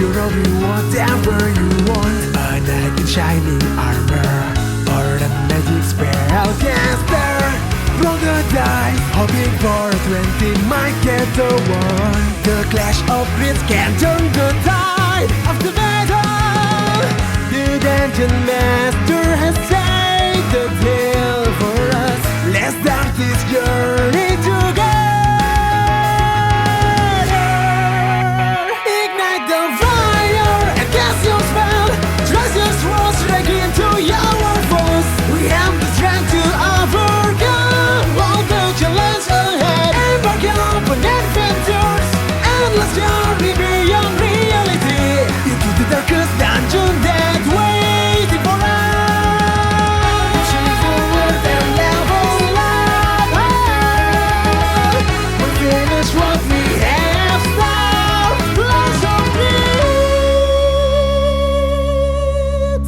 You'll be whatever you want. A knight in shining armor, or a magic spellcaster. Roll the dice, hoping for a 20 might get the one. The clash of grids can turn the tide of the battle. The dungeon master has saved the tale for us. Let's start this journey together. Ignite the fire and cast your spell. Thrust your swords straight into your foes. We have the strength to overcome all the challenges ahead. Embark on adventures, endless journey beyond reality, into the darkest dungeon that waiting for us. Pushing forward and level up. We'll finish what we have started. Lots of it.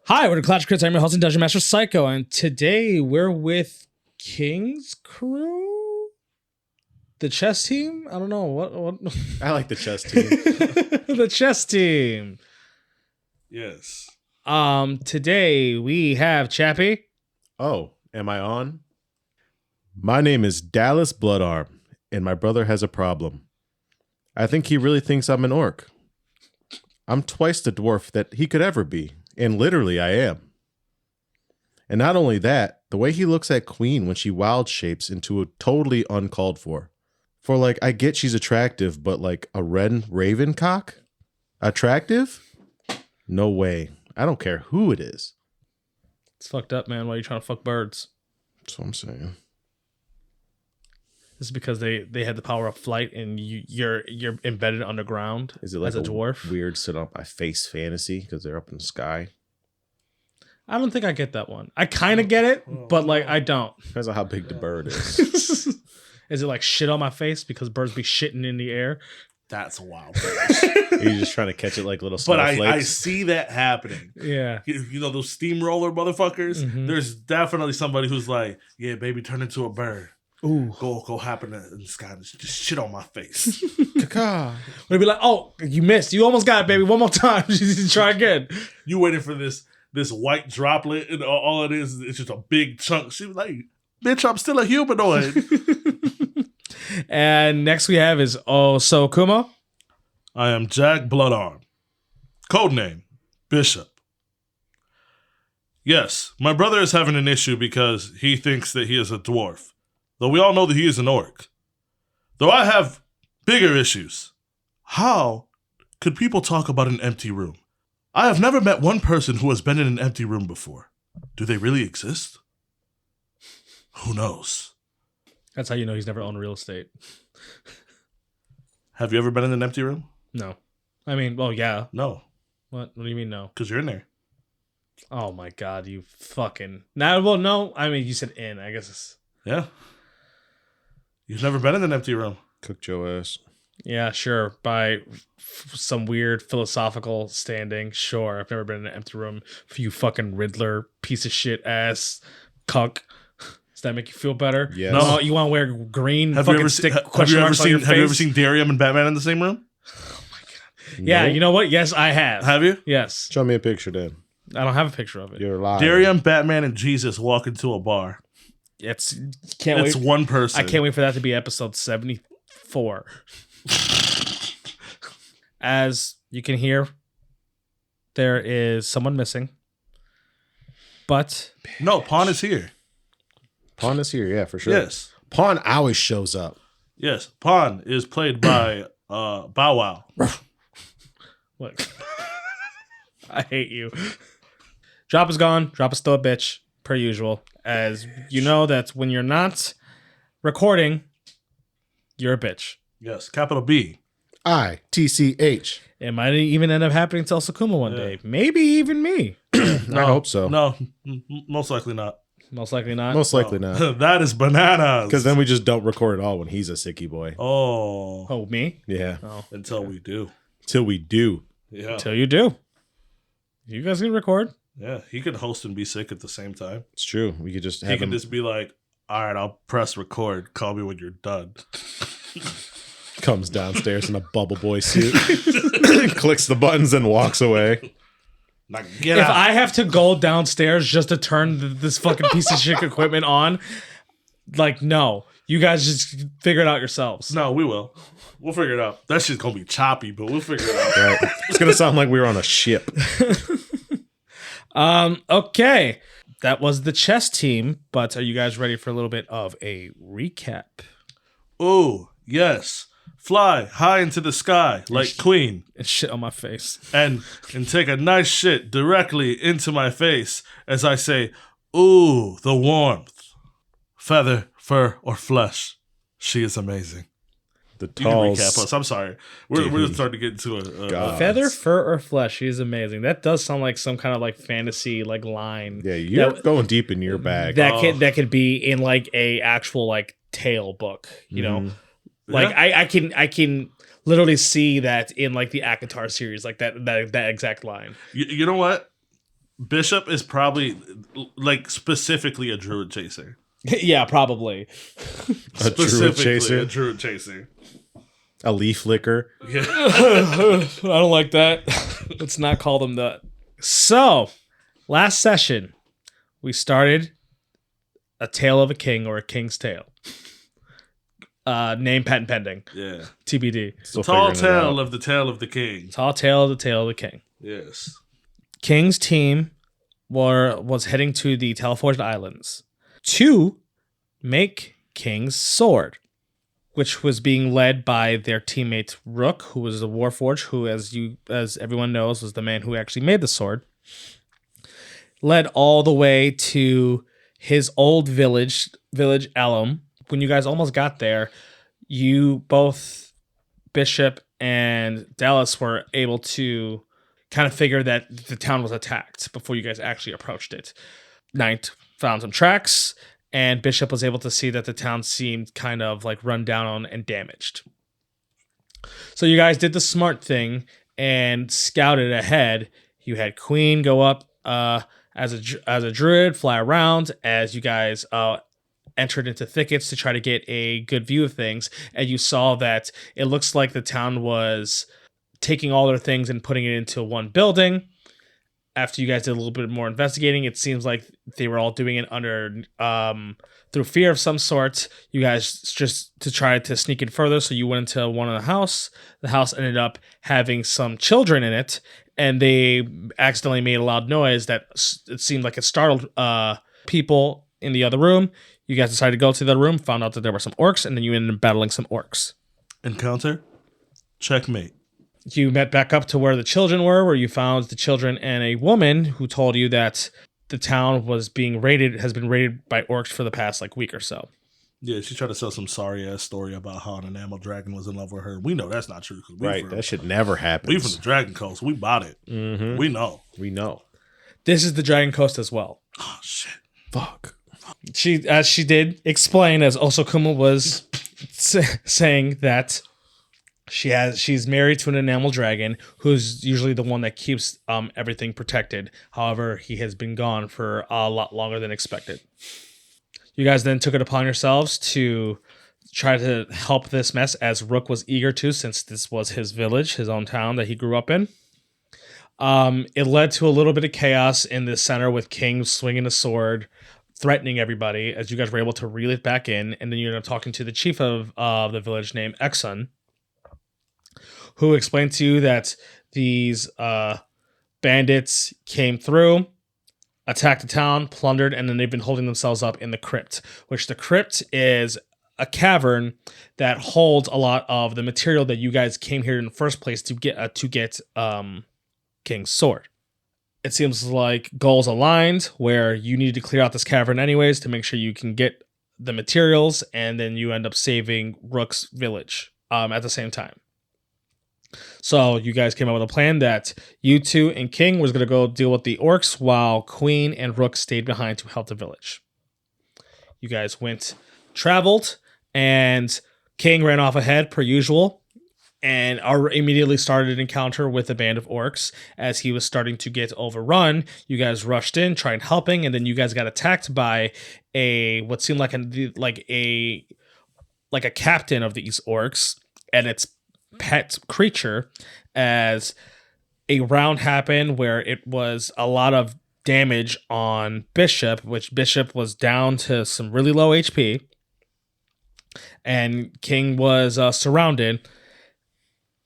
Hi, we're the Clash Crits. I'm your host and Dungeon Master C.O.K, and today we're with King's Crew, the chess team. I don't know what. I like the chess team. The chess team. Yes. Today we have Chappie. Oh, am I on? My name is Dallas Bloodarm, and my brother has a problem. I think he really thinks I'm an orc. I'm twice the dwarf that he could ever be, and literally I am. And not only that, the way he looks at Queen when she wild shapes into a totally uncalled for. For like, I get she's attractive, but like a red raven cock? Attractive? No way. I don't care who it is. It's fucked up, man. Why are you trying to fuck birds? That's what I'm saying. This is because they had the power of flight, and you're embedded underground. Is it like as a dwarf? weird sit up my face fantasy because they're up in the sky? I don't think I get that one. I kind of get it, but like I don't. Depends on how big the bird is. Is it like shit on my face because birds be shitting in the air? That's wild. Are you just trying to catch it like little But I snowflakes? see that happening. Yeah. You know those steamroller motherfuckers? Mhm. There's definitely somebody who's like, yeah, baby, turn into a bird. Ooh. Go happen in the sky and just shit on my face. Caca. We'd be like, oh, you missed. You almost got it, baby. One more time. Try again. You waiting for this white droplet, and all it is it's just a big chunk. She was like, bitch, I'm still a humanoid. And next we have is Kumo. I am Jack Bloodarm. Codename, Bishop. Yes, my brother is having an issue because he thinks that he is a dwarf, though we all know that he is an orc. Though I have bigger issues. How could people talk about an empty room? I have never met one person who has been in an empty room before. Do they really exist? Who knows? That's how you know he's never owned real estate. Have you ever been in an empty room? No. I mean, well, yeah. No, What do you mean no? because you're in there. Oh my God, you fucking. Now, well, no. I mean, you said in. I guess it's. Yeah. You've never been in an empty room. Cooked your ass. Yeah, sure. By some weird philosophical standing, sure. I've never been in an empty room for you fucking Riddler, piece of shit ass cuck. Does that make you feel better? Yes. No, you want to wear green Have fucking you ever stick seen? Have question you ever marks on your seen? Have you ever face? seen Darium and Batman in the same room? Yeah, Nope. you know what? Yes, I have. Have you? Yes. Show me a picture then. I don't have a picture of it. You're lying. Darium, Batman, and Jesus walk into a bar. It's It's one person. I can't wait for that to be episode 74. As you can hear, there is someone missing. But No, Pawn is here. Pawn is here, yeah, for sure. Yes. Pawn always shows up. Yes. Pawn is played by Bow Wow. look, I hate you. Drop is gone. Drop is still a bitch, per usual. As you know, that's when you're not recording, you're a bitch. Yes. Capital B. ITCH. It might even end up happening to Sakuma one day. Maybe even me. I hope so. No, most likely not. Most likely not. Most likely not. That is bananas. Because then we just don't record at all when he's a sicky boy. Oh. Oh, me? Yeah. Oh. Until we do. Till we do. Yeah. Until you do. You guys can record. Yeah. He could host and be sick at the same time. It's true. We could just He have can him. just be like, all right, I'll press record. Call me when you're done. Comes downstairs in a bubble boy suit, clicks the buttons and walks away. Like, get If out. I have to go downstairs just to turn this fucking piece of shit equipment on, like, no. You guys just figure it out yourselves. No, we will. We'll figure it out. That shit's gonna be choppy, but we'll figure it out. Right. It's gonna sound like we were on a ship. Okay. That was the chess team, but are you guys ready for a little bit of a recap? Ooh, yes. Fly high into the sky like Queen. And shit on my face. And take a nice shit directly into my face as I say, ooh, the warmth. Feather, fur, or flesh. She is amazing. The You can tall, recap us. I'm sorry. We're starting to get into a God. Feather, fur, or flesh? She is amazing. That does sound like some kind of like fantasy like line. Yeah, you're That- going deep in your bag. That could be in like a actual like tale book. You know, like Yeah. I can literally see that in like the Akatar series, like that exact line. You know what? Bishop is probably like specifically a druid chaser. Yeah, probably. A druid Specifically chaser, a druid chaser. a leaf licker. Yeah. I don't like that. Let's not call them that. So, last session, we started A Tale of a King or A King's Tale. Name patent pending. Yeah. TBD. Still Tall figuring it out. tale of the tale of the king. Tall Tale of the Tale of the King. Yes. King's team was heading to the Teleforged Islands to make King's sword, which was being led by their teammate Rook, who was a Warforged, who, as everyone knows, was the man who actually made the sword. Led all the way to his old village Elm. When you guys almost got there, you both, Bishop and Dallas, were able to kind of figure that the town was attacked before you guys actually approached it. Knight found some tracks, and Bishop was able to see that the town seemed kind of like run down and damaged. So you guys did the smart thing and scouted ahead. You had Queen go up as a druid, fly around as you guys entered into thickets to try to get a good view of things, and you saw that it looks like the town was taking all their things and putting it into one building. After you guys did a little bit more investigating, it seems like they were all doing it under through fear of some sort. You guys just to try to sneak in further, so you went into one of the house. The house ended up having some children in it, and they accidentally made a loud noise that it seemed like it startled people in the other room. You guys decided to go to the room, found out that there were some orcs, and then you ended up battling some orcs. Encounter. Checkmate. You met back up to where the children were, where you found the children and a woman who told you that the town has been raided by orcs for the past like week or so. Yeah, she tried to sell some sorry ass story about how an enamel dragon was in love with her. We know that's not true. 'Cause Right, that should never happen. We from the Dragon Coast. We bought it. Mm-hmm. We know. We know. This is the Dragon Coast as well. Oh shit. Fuck. As she did explain, as Osokuma was saying that she's married to an enamel dragon who's usually the one that keeps everything protected. However, he has been gone for a lot longer than expected. You guys then took it upon yourselves to try to help this mess, as Rook was eager to, since this was his village, his own town that he grew up in. It led to a little bit of chaos in the center with King swinging a sword, threatening everybody, as you guys were able to reel it back in. And then you ended up talking to the chief of the village named Exxon, who explained to you that these bandits came through, attacked the town, plundered, and then they've been holding themselves up in the crypt, which the crypt is a cavern that holds a lot of the material that you guys came here in the first place to get King's sword. It seems like goals aligned, where you need to clear out this cavern anyways to make sure you can get the materials, and then you end up saving Rook's village at the same time. So you guys came up with a plan that you two and King was going to go deal with the orcs while Queen and Rook stayed behind to help the village. You guys traveled, and King ran off ahead per usual, and immediately started an encounter with a band of orcs. As he was starting to get overrun, you guys rushed in, tried helping, and then you guys got attacked by what seemed like a captain of these orcs. and its pet creature as a round happened where it was a lot of damage on Bishop, which Bishop was down to some really low HP, and King was surrounded.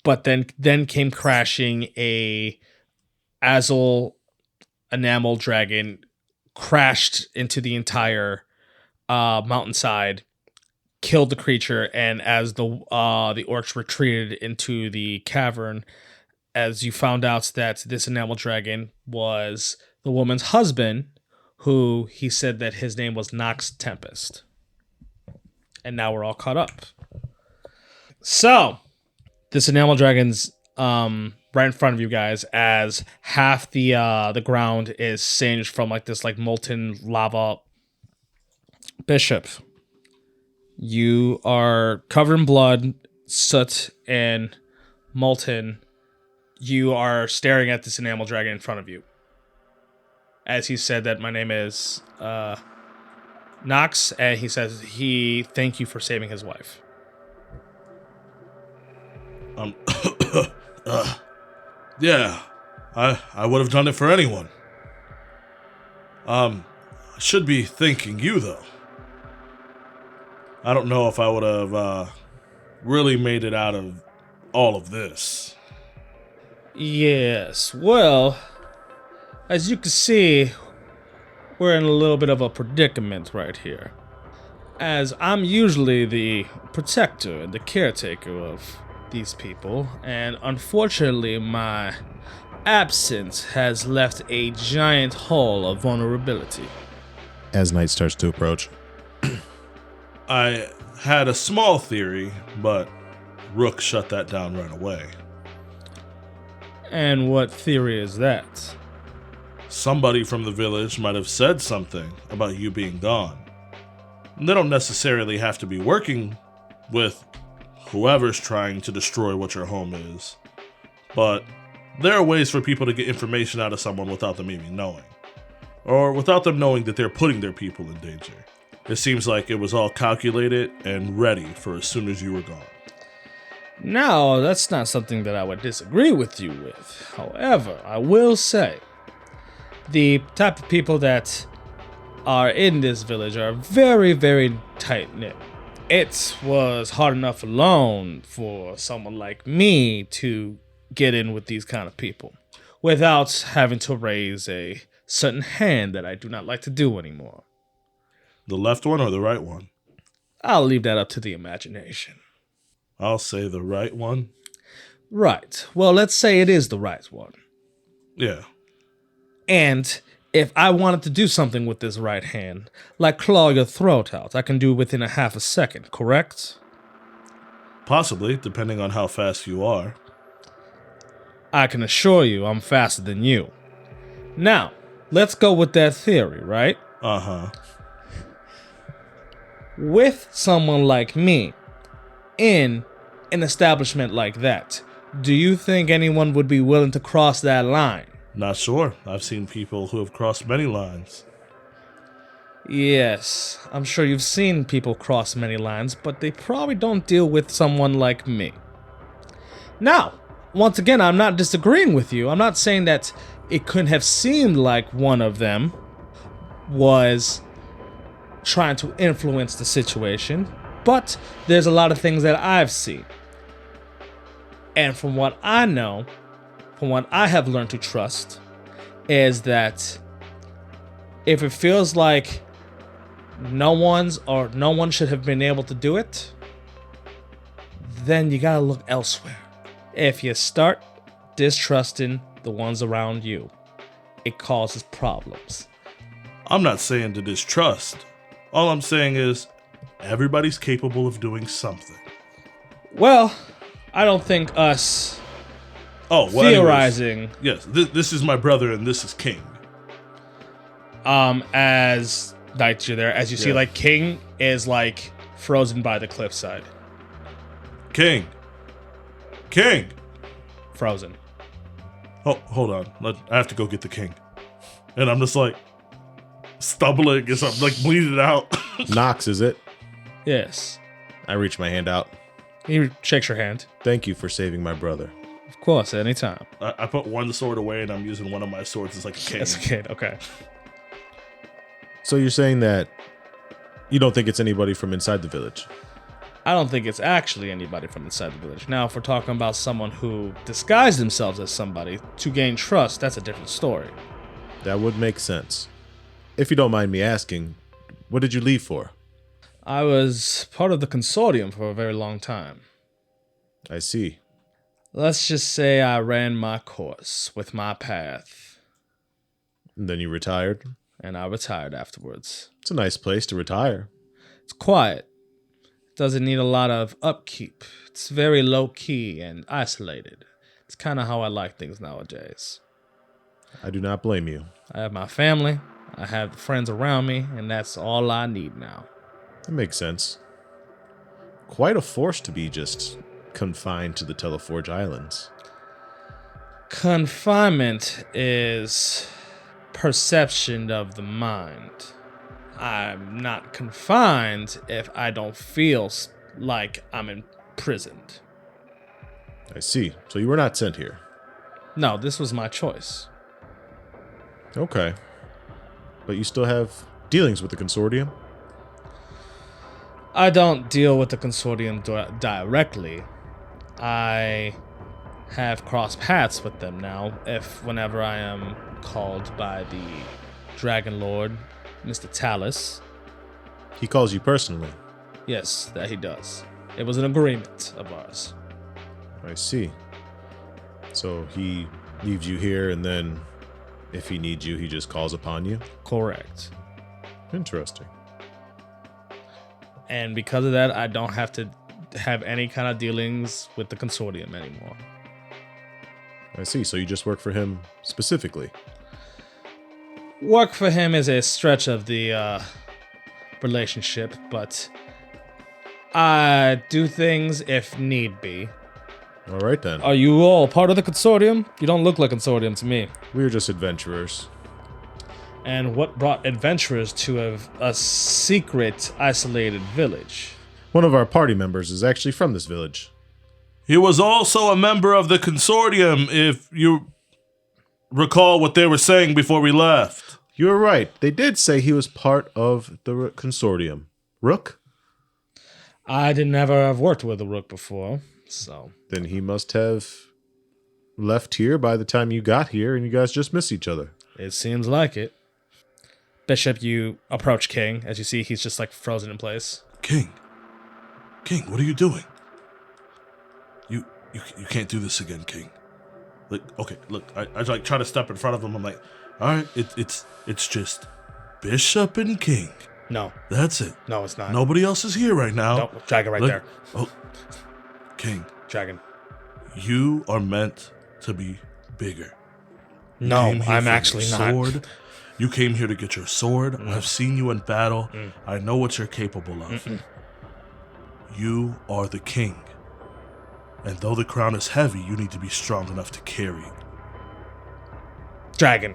But then came crashing a Azul enamel dragon, crashed into the entire mountainside, killed the creature, and as the orcs retreated into the cavern, as you found out that this enamel dragon was the woman's husband, who he said that his name was Nox Tempest. And now we're all caught up. So, this enamel dragon's right in front of you guys as half the ground is singed from like this like molten lava. Bishop, you are covered in blood, soot, and molten. You are staring at this enamel dragon in front of you. As he said that my name is Nox, and he says he thank you for saving his wife. Yeah, I would have done it for anyone. I should be thanking you, though. I don't know if I would have really made it out of all of this. Yes, well, as you can see, we're in a little bit of a predicament right here. As I'm usually the protector and the caretaker of these people, and unfortunately my absence has left a giant hole of vulnerability. As night starts to approach. I had a small theory, but Rook shut that down right away. And what theory is that? Somebody from the village might have said something about you being gone. And they don't necessarily have to be working with whoever's trying to destroy what your home is. But there are ways for people to get information out of someone without them even knowing. Or without them knowing that they're putting their people in danger. It seems like it was all calculated and ready for as soon as you were gone. Now, that's not something that I would disagree with you with. However, I will say, the type of people that are in this village are very, very tight-knit. It was hard enough alone for someone like me to get in with these kind of people without having to raise a certain hand that I do not like to do anymore. The left one or the right one? I'll leave that up to the imagination. I'll say the right one. Right. Well, let's say it is the right one. Yeah. And if I wanted to do something with this right hand, like claw your throat out, I can do it within a half a second, correct? Possibly, depending on how fast you are. I can assure you I'm faster than you. Now, let's go with that theory, right? Uh-huh. With someone like me, in an establishment like that, do you think anyone would be willing to cross that line? Not sure. I've seen people who have crossed many lines. Yes, I'm sure you've seen people cross many lines, but they probably don't deal with someone like me. Now, once again, I'm not disagreeing with you. I'm not saying that it couldn't have seemed like one of them was trying to influence the situation, but there's a lot of things that I've seen. And from what I know, from what I have learned to trust, is that if it feels like no one should have been able to do it, then you gotta look elsewhere. If you start distrusting the ones around you, it causes problems. I'm not saying to distrust. All I'm saying is everybody's capable of doing something. Well, I don't think us theorizing. Anyways, yes, this is my brother and this is King. As Knights, you're there. As you see, like, King is, like, frozen by the cliffside. King! Frozen. Oh, hold on. I have to go get the king. And I'm just, like, stumbling as I'm, like, bleeding out. Nox, is it? Yes. I reach my hand out. He shakes your hand. Thank you for saving my brother. Of course, anytime. I put one sword away and I'm using one of my swords as like a cane. That's a kid. Okay. So you're saying that you don't think it's anybody from inside the village? I don't think it's actually anybody from inside the village. Now, if we're talking about someone who disguised themselves as somebody to gain trust, that's a different story. That would make sense. If you don't mind me asking, what did you leave for? I was part of the consortium for a very long time. I see. Let's just say I ran my course with my path, And then you retired? and I retired afterwards. It's a nice place to retire. It's quiet. It doesn't need a lot of upkeep. It's very low-key and isolated. It's kind of how I like things nowadays. I do not blame you. I have my family, I have the friends around me, and that's all I need now. That makes sense. Quite a force to be just confined to the Teleforge Islands. Confinement is perception of the mind. I'm not confined if I don't feel like I'm imprisoned. I see. So you were not sent here. No, this was my choice. Okay. But you still have dealings with the consortium? I don't deal with the consortium directly. I have crossed paths with them now, whenever I am called by the Dragon Lord, Mr. Talus. He calls you personally. Yes, that he does. It was an agreement of ours. I see. So he leaves you here, and then if he needs you, he just calls upon you? Correct. Interesting. And because of that, I don't have to have any kind of dealings with the consortium anymore. I see. So you just work for him specifically? Work for him is a stretch of the relationship, but I do things if need be. All right, then. Are you all part of the consortium? You don't look like consortium to me. We're just adventurers. And what brought adventurers to a secret, isolated village? One of our party members is actually from this village. He was also a member of the consortium, if you recall what they were saying before we left. You're right. They did say he was part of the consortium. Rook? I didn't ever have worked with a rook before, so... Then he must have left here by the time you got here, and you guys just missed each other. It seems like it. Bishop, you approach King. As you see, he's just like frozen in place. King, what are you doing? You can't do this again, King. Like, okay, look, I like try to step in front of him. I'm like, all right, it's just Bishop and King. No. That's it. No, it's not. Nobody else is here right now. No, dragon right there. Oh, King, Dragon. you are meant to be bigger. No, Came here I'm for actually your not. sword. You came here to get your sword. I've seen you in battle. I know what you're capable of. You are the king. And though the crown is heavy, you need to be strong enough to carry it. Dragon.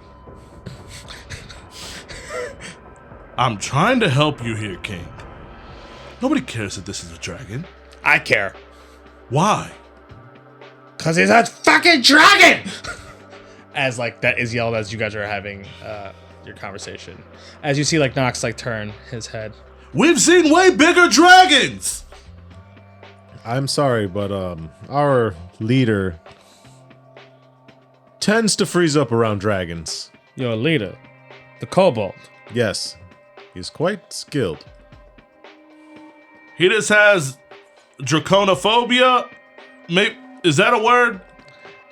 I'm trying to help you here, King. Nobody cares that this is a dragon. I care. Why? Because he's a fucking dragon! As like that is yelled as you guys are having your conversation. As you see like Nox like turn his head. We've seen way bigger dragons! I'm sorry, but our leader tends to freeze up around dragons. Your leader, the Kobold. Yes, he's quite skilled. He just has draconophobia? Maybe, is that a word?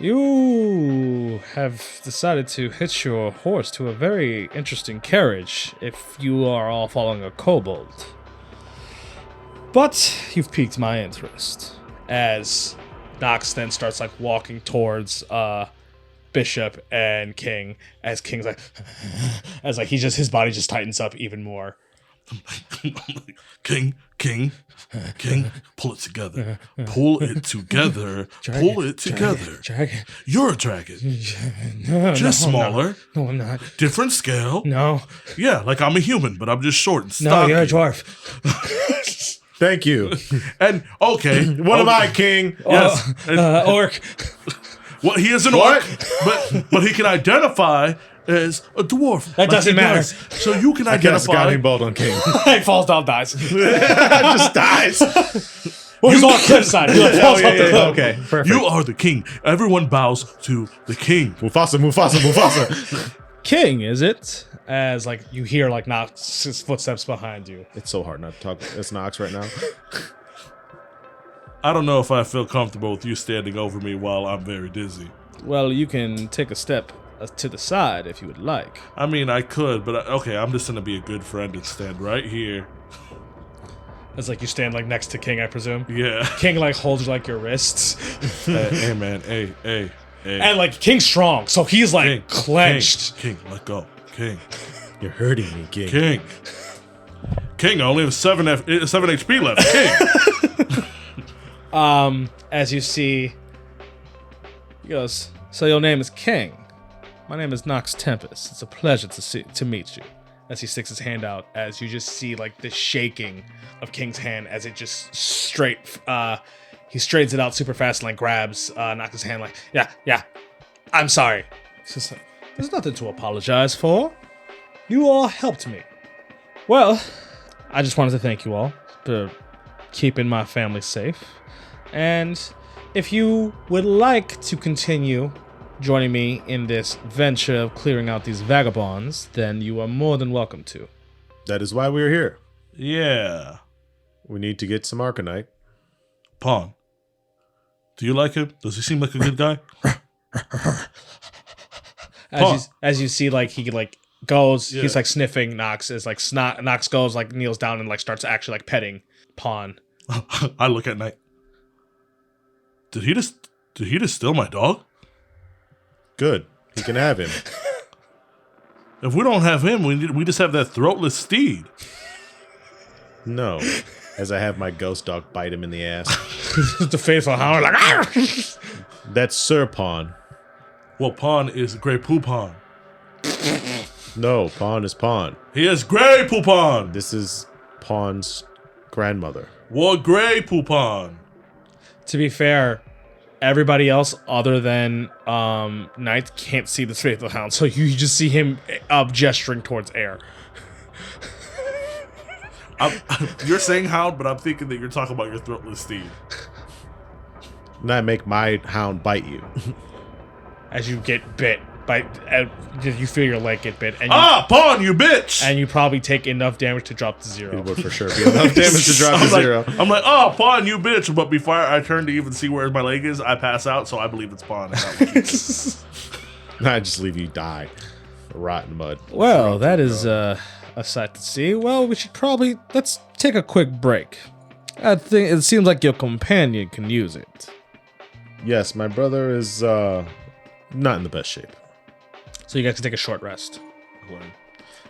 You have decided to hitch your horse to a very interesting carriage if you are all following a kobold. But you've piqued my interest. As Nox then starts like walking towards Bishop and King, as King's like as like his body just tightens up even more. King, pull it together. Pull it together. Pull it together. Dragon. You're a dragon. No, Just smaller. No, I'm not. Different scale. No. Yeah, like I'm a human, but I'm just short and No, stocky. you're a dwarf. Thank you. And okay, What am I, king? Yes, Orc. well, he is an orc, but he can identify as a dwarf. That doesn't he matter. does. So you can I guess identify. Guiding Bolt on king. He falls down, dies. Just dies. Well, he's on cliffside. He like falls off the cliff. Okay, perfect. You are the king. Everyone bows to the king. Mufasa. King, is it? As like you hear like Nox's footsteps behind you. It's so hard not to talk. It's Nox right now. I don't know if I feel comfortable with you standing over me while I'm very dizzy. Well, you can take a step to the side if you would like. I mean, I could, but okay, I'm just gonna be a good friend and stand right here. It's like you stand like next to King, I presume. Yeah. King like holds like your wrists, Hey, man. Hey. and like King's strong, so he's like clenched. King, let go. King. You're hurting me, king. King, I only have 7 HP left. King. As you see, he goes, "So your name is King. My name is Nox Tempest. It's a pleasure to meet you." As he sticks his hand out, as you just see like the shaking of King's hand as it just he straightens it out super fast and like grabs Nox's hand like, yeah, I'm sorry. It's just like, there's nothing to apologize for. You all helped me. Well, I just wanted to thank you all for keeping my family safe. And if you would like to continue joining me in this venture of clearing out these vagabonds, then you are more than welcome to. That is why we're here. Yeah. We need to get some Arcanite. Pawn. Do you like him? Does he seem like a good guy? As you see, like he like goes, Yeah. he's like sniffing Nox as like Nox goes like kneels down and like starts actually like petting Pawn. I look at Knight. Did he just steal my dog? Good. He can have him. If we don't have him, we just have that throatless steed. No. As I have my ghost dog bite him in the ass. The faithful hound like, "Arr!" That's Sir Pawn. Well, Pawn is Grey Poupon. No, Pawn is Pawn. He is Grey Poupon. This is Pawn's grandmother. What Grey Poupon? To be fair, everybody else other than Knight can't see the faithful hound, so you just see him gesturing towards air. You're saying hound, but I'm thinking that you're talking about your throatless steed. And I make my hound bite you. As you get bit by, you feel your leg get bit, and Pawn, you bitch! you probably take enough damage to drop to 0. It would for sure be enough damage to drop to 0. I'm like, oh, Pawn, you bitch! But before I turn to even see where my leg is, I pass out, so I believe it's Pawn. And not what you think. I just leave you die. Rot in mud. Well, that is a sight to see. Well, we should probably let's take a quick break. I think it seems like your companion can use it. Yes, my brother is not in the best shape. So you guys can take a short rest.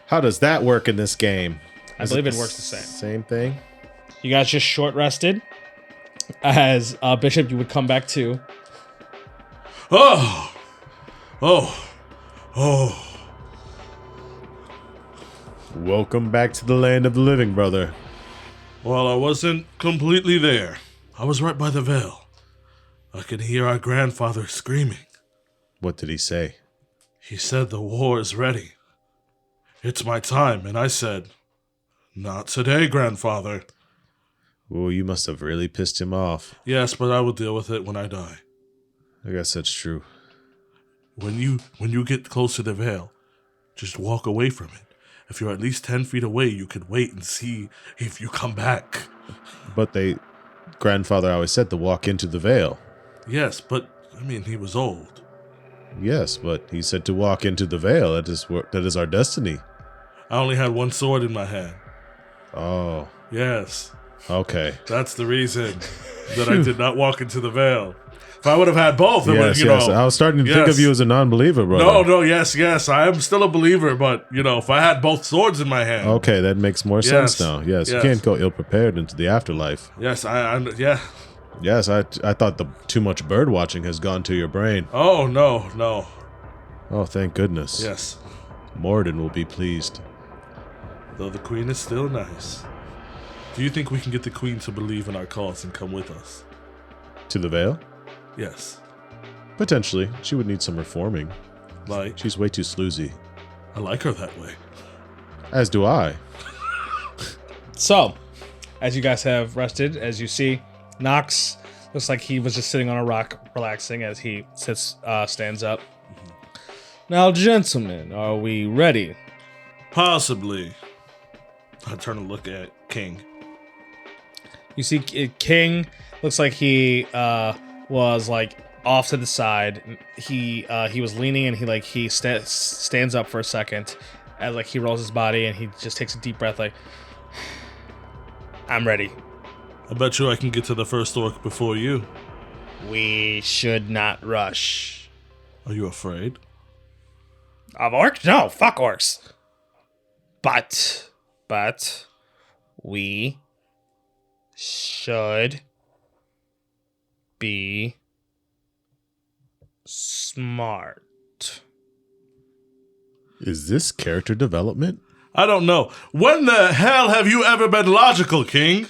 How does that work in this game? I believe it works the same. Same thing? You guys just short rested. As Bishop, you would come back to. Oh. Welcome back to the land of the living, brother. Well, I wasn't completely there. I was right by the veil. I could hear our grandfather screaming. What did he say? He said the war is ready. It's my time, and I said, not today, grandfather. Oh, you must have really pissed him off. Yes, but I will deal with it when I die. I guess that's true. When you get close to the veil, just walk away from it. If you're at least 10 feet away, you could wait and see if you come back. But grandfather always said to walk into the veil. Yes, but, I mean, he was old. Yes, but he said to walk into the veil. That is our destiny. I only had one sword in my hand. Oh, Yes, okay. that's the reason that I did not walk into the veil. If I would have had both, it would, Yes. I was starting to think of you as a non-believer, brother. No, yes, I am still a believer, but, if I had both swords in my hand. Okay, that makes more sense Yes, now. Yes, you yes. can't go ill-prepared into the afterlife. Yes, yeah. Yes, I thought the too much bird watching has gone to your brain. Oh, no. Oh, thank goodness. Yes. Morden will be pleased. Though the queen is still nice. Do you think we can get the queen to believe in our cause and come with us? To the Vale? Yes. Potentially. She would need some reforming. Like, She's way too sloozy. I like her that way. As do I. So, as you guys have rested, as you see, Nox looks like he was just sitting on a rock, relaxing as he stands up. Now, gentlemen, are we ready? Possibly. I turn to look at King. You see, King looks like he was like off to the side. He was leaning and he stands up for a second, as like he rolls his body and he just takes a deep breath, like, I'm ready. I bet you I can get to the first orc before you. We should not rush. Are you afraid? Of orcs? No, fuck orcs. But we should be smart. Is this character development? I don't know. When the hell have you ever been logical, King?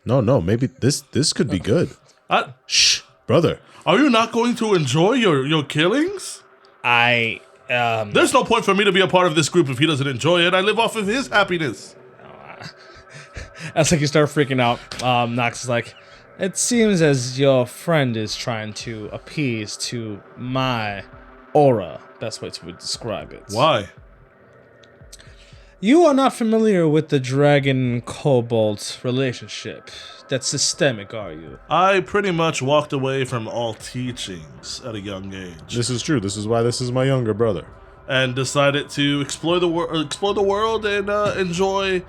No. Maybe this could be good. Shh, brother. Are you not going to enjoy your killings? There's There's no point for me to be a part of this group if he doesn't enjoy it. I live off of his happiness. As like you start freaking out, Nox is like, it seems as your friend is trying to appease to my aura. Best way to describe it. Why? You are not familiar with the dragon-kobold relationship. That's systemic, are you? I pretty much walked away from all teachings at a young age This is true. This is why this is my younger brother. and decided to explore the world and enjoy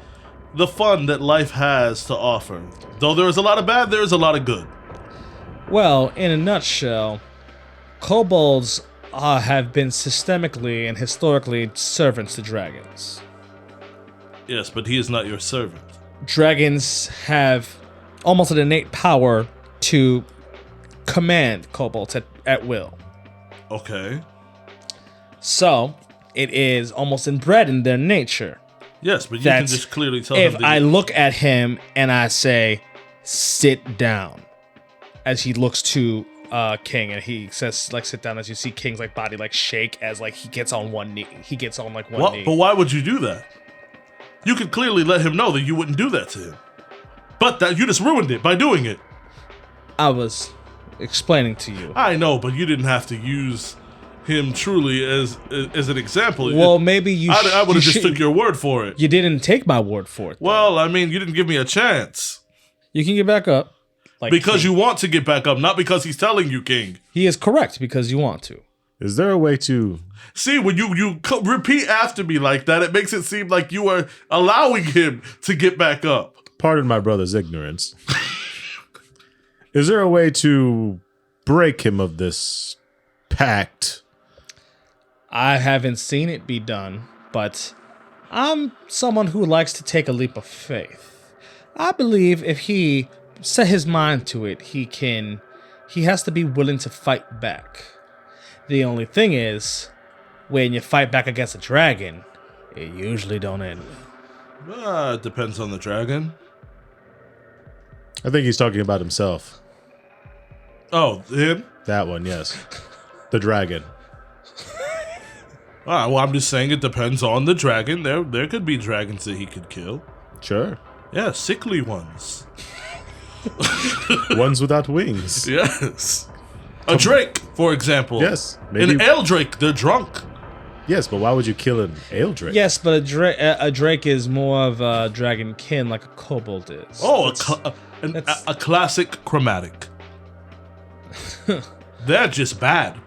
the fun that life has to offer. Though there is a lot of bad, there is a lot of good. Well, in a nutshell, kobolds have been systemically and historically servants to dragons. Yes, but he is not your servant. Dragons have almost an innate power to command kobolds at will. Okay. So, it is almost inbred in their nature. Yes, but you can just clearly tell him If that I look at him and I say, sit down, as he looks to King, and he says, like, sit down, as you see King's like body like shake as like he gets on one knee. He gets on like one knee. But why would you do that? You could clearly let him know that you wouldn't do that to him. But that you just ruined it by doing it. I was explaining to you. I know, but you didn't have to use him truly as an example. Well, maybe you. I would have just took your word for it. You didn't take my word for it. Though. Well, I mean, you didn't give me a chance. You can get back up. Like Because King. you want to get back up, not because he's telling you, King. He is correct because you want to. Is there a way to... See, when you repeat after me like that, it makes it seem like you are allowing him to get back up. Pardon my brother's ignorance. Is there a way to break him of this pact? I haven't seen it be done, but I'm someone who likes to take a leap of faith. I believe if he set his mind to it, he has to be willing to fight back. The only thing is, when you fight back against a dragon, it usually don't end well. It depends on the dragon. I think he's talking about himself. Oh, him? That one, yes. The dragon. All right, well, I'm just saying it depends on the dragon. There could be dragons that he could kill. Sure. Yeah, sickly ones. Ones without wings. Yes. A drake, for example. Yes. Maybe. An eldrake, they're drunk. Yes, but why would you kill an ale drake? Yes, but a drake is more of a dragon kin like a kobold is. Oh, a classic chromatic. They're just bad.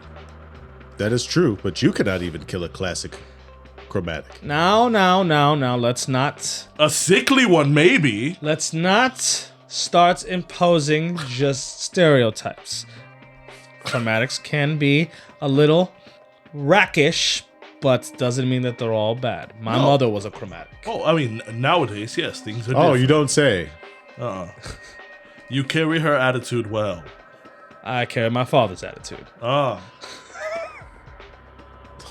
That is true, but you cannot even kill a classic chromatic. Now, let's not A sickly one, maybe. Let's not start imposing just stereotypes. Chromatics can be a little rackish, but doesn't mean that they're all bad. My mother was a chromatic. Oh, I mean, nowadays, yes, things are Oh, different. you don't say. You carry her attitude well. I carry my father's attitude.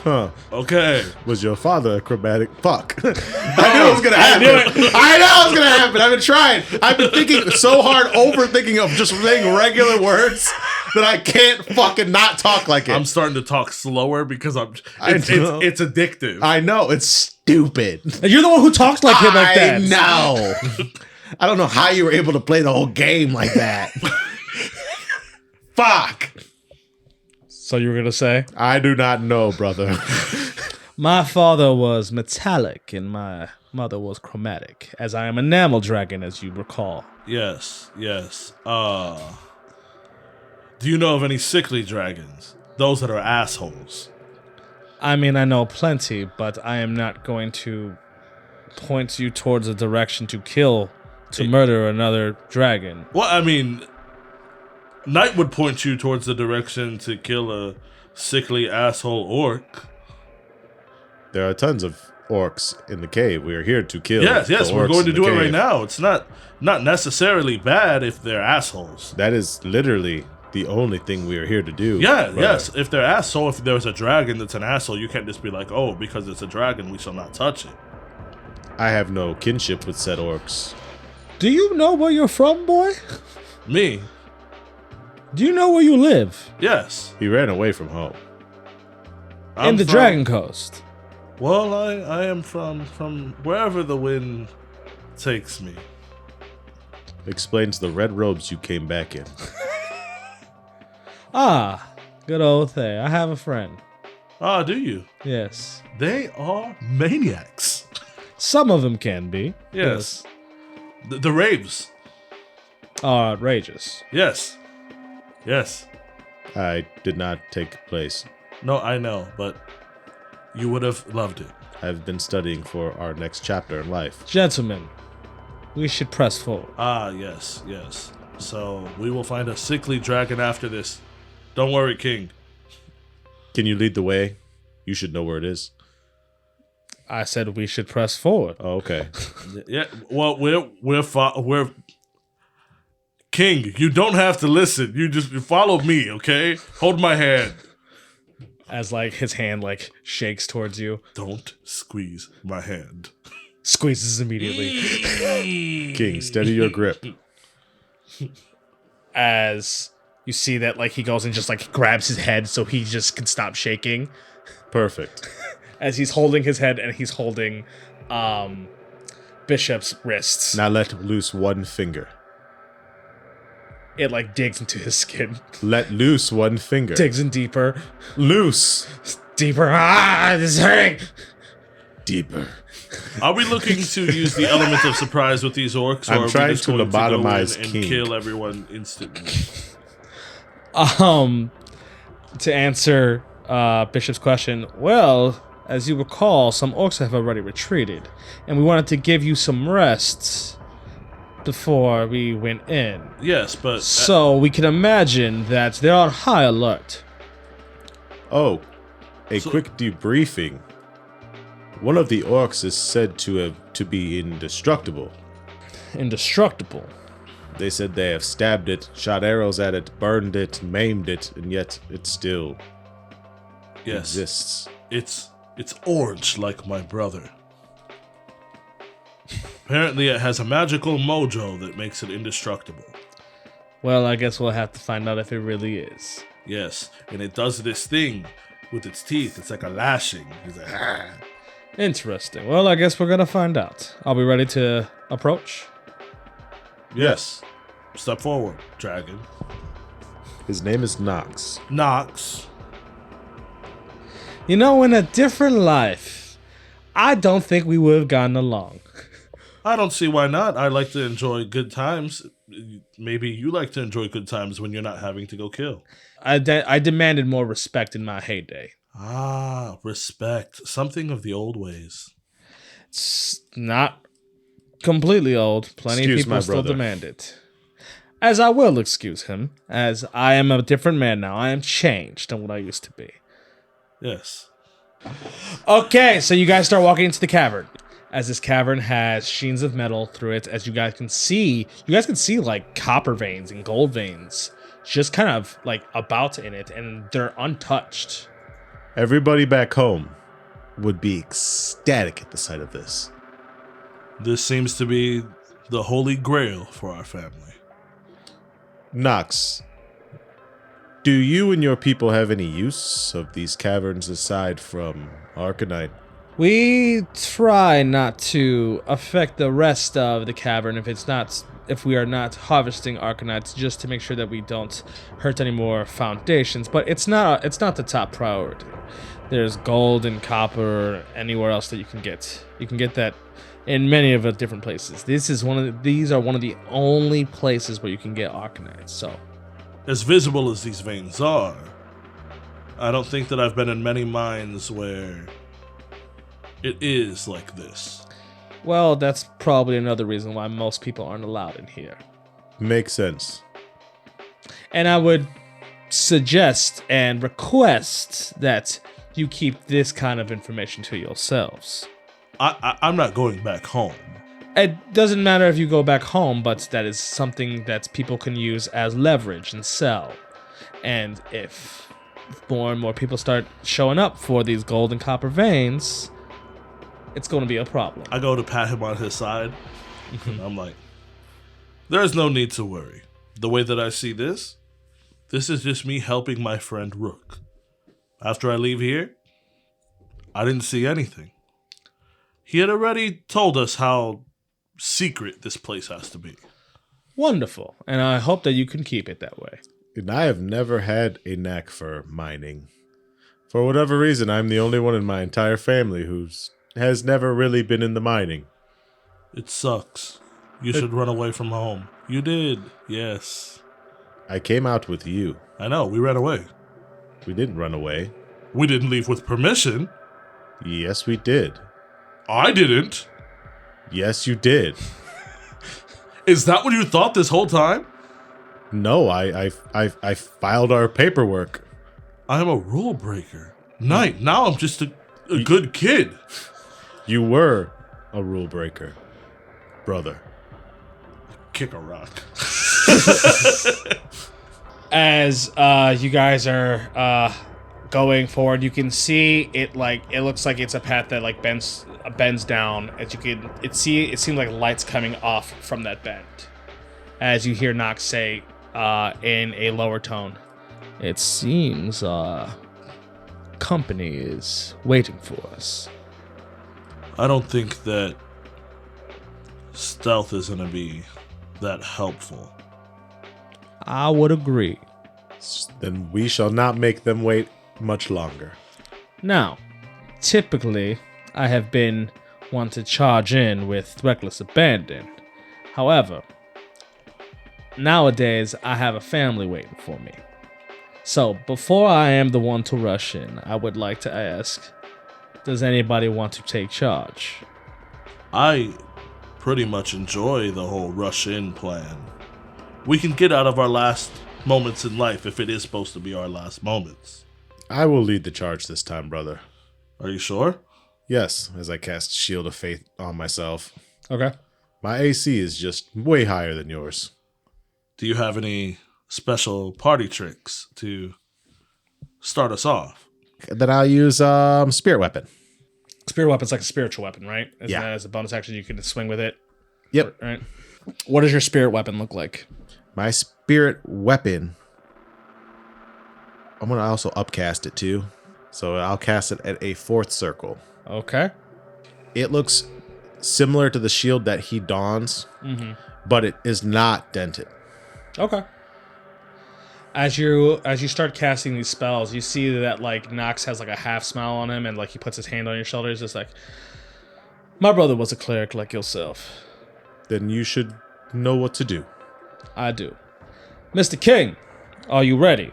Huh. Okay. Was your father a chromatic? Fuck. I knew it was gonna happen. I know it was gonna happen. I've been trying. I've been thinking so hard, overthinking of just saying regular words that I can't fucking not talk like it. I'm starting to talk slower because it's addictive. I know. It's stupid. And you're the one who talks like him like that. I know. I don't know how you were able to play the whole game like that. Fuck. So you were going to say? I do not know, brother. My father was metallic and my mother was chromatic, as I am enamel dragon, as you recall. Yes. Do you know of any sickly dragons? Those that are assholes. I mean, I know plenty, but I am not going to point you towards a direction to murder another dragon. Well, I mean, Knight would point you towards the direction to kill a sickly asshole orc. There are tons of orcs in the cave. We are here to kill. Yes, the we're orcs going to in the do it cave. right now. It's not necessarily bad if they're assholes. That is literally the only thing we are here to do. Yeah, brother. yes. If they're asshole, if there's a dragon that's an asshole, you can't just be like, oh, because it's a dragon, we shall not touch it. I have no kinship with said orcs. Do you know where you're from, boy? Me? Do you know where you live? Yes. He ran away from home. In the Dragon Coast. Well, I am from wherever the wind takes me. Explains the red robes you came back in. Ah, good old thing. I have a friend. Ah, do you? Yes. They are maniacs. Some of them can be. Yes. The raves. Are outrageous. Yes. I did not take place. No, I know, but you would have loved it. I've been studying for our next chapter in life. Gentlemen, we should press forward. Ah, yes. So we will find a sickly dragon after this. Don't worry, King. Can you lead the way? You should know where it is. I said we should press forward. Oh, okay. Yeah. Well, we're King. You don't have to listen. You just follow me, okay? Hold my hand. As like his hand like shakes towards you. Don't squeeze my hand. Squeezes immediately. King, steady your grip. As you see that like he goes and just like grabs his head so he just can stop shaking. Perfect. As he's holding his head and he's holding Bishop's wrists. Now let loose one finger. It like digs into his skin. Let loose one finger. Digs in deeper. Loose. Deeper. Ah, this is hurting. Deeper. Are we looking to use the element of surprise with these orcs, or I'm are we trying just to going to go in lobotomize and King. kill everyone instantly? To answer Bishop's question, well, as you recall, some orcs have already retreated, and we wanted to give you some rest before we went in. Yes, but So we can imagine that they're on high alert. Oh, quick debriefing. One of the orcs is said to be indestructible. Indestructible. They said they have stabbed it, shot arrows at it, burned it, maimed it, and yet it still yes, exists. it's orange like my brother. Apparently, it has a magical mojo that makes it indestructible. Well, I guess we'll have to find out if it really is. Yes, and it does this thing with its teeth. It's like a lashing. He's like, ah. Interesting. Well, I guess we're gonna find out. Are we ready to approach? Yes. Step forward, dragon. His name is Nox. Nox. You know, in a different life, I don't think we would have gotten along. I don't see why not. I like to enjoy good times. Maybe you like to enjoy good times when you're not having to go kill. I demanded more respect in my heyday. Ah, respect. Something of the old ways. It's not completely old. Plenty Excuse of people my still brother. demand it. As I will excuse him, as I am a different man now. I am changed than what I used to be. Yes. Okay, so you guys start walking into the cavern. As this cavern has sheens of metal through it, as you guys can see like copper veins and gold veins just kind of like about in it, and they're untouched. Everybody back home would be ecstatic at the sight of this. This seems to be the holy grail for our family. Nox, do you and your people have any use of these caverns aside from Arcanite? We try not to affect the rest of the cavern if we are not harvesting Arcanites, just to make sure that we don't hurt any more foundations. But it's not the top priority. There's gold and copper anywhere else that you can get. You can get that in many of the different places. These are one of the only places where you can get Arcanites. So, As visible as these veins are, I don't think that I've been in many mines where it is like this. well, that's probably another reason why most people aren't allowed in here. Makes sense. And I would suggest and request that you keep this kind of information to yourselves. I'm not going back home. It doesn't matter if you go back home, but that is something that people can use as leverage and sell. And if more and more people start showing up for these gold and copper veins, it's going to be a problem. I go to pat him on his side. And I'm like, there's no need to worry. The way that I see this is just me helping my friend Rook. After I leave here, I didn't see anything. He had already told us how secret this place has to be. Wonderful. And I hope that you can keep it that way. And I have never had a knack for mining. For whatever reason, I'm the only one in my entire family who has never really been in the mining. It sucks. You should run away from home. You did, yes. I came out with you. I know, we ran away. We didn't run away. We didn't leave with permission. Yes, we did. I didn't. Yes, you did. Is that what you thought this whole time? No, I filed our paperwork. I am a rule breaker. Night. Now I'm just a good kid. You were a rule breaker, brother. Kick a rock. As you guys are going forward, you can see it looks like it's a path that bends down. As you can it seems like lights coming off from that bend. As you hear Nox say in a lower tone, "It seems company is waiting for us." I don't think that stealth is going to be that helpful. I would agree. Then we shall not make them wait much longer. Now, typically, I have been one to charge in with reckless abandon. However, nowadays, I have a family waiting for me. So, before I am the one to rush in, I would like to ask, does anybody want to take charge? I pretty much enjoy the whole rush in plan. We can get out of our last moments in life if it is supposed to be our last moments. I will lead the charge this time, brother. Are you sure? Yes, as I cast Shield of Faith on myself. Okay. My AC is just way higher than yours. Do you have any special party tricks to start us off? Then I'll use Spirit Weapon. Spirit weapon's like a spiritual weapon, right? Isn't Yeah. that as a bonus action you can swing with it? Yep. Right. What does your spirit weapon look like? My Spirit Weapon. I'm going to also upcast it too. So I'll cast it at a fourth circle. Okay. It looks similar to the shield that he dons, but it is not dented. Okay. As you start casting these spells, you see that Nox has a half smile on him, and he puts his hand on your shoulder. He's just like, "My brother was a cleric like yourself." Then you should know what to do. I do. Mr. King, are you ready?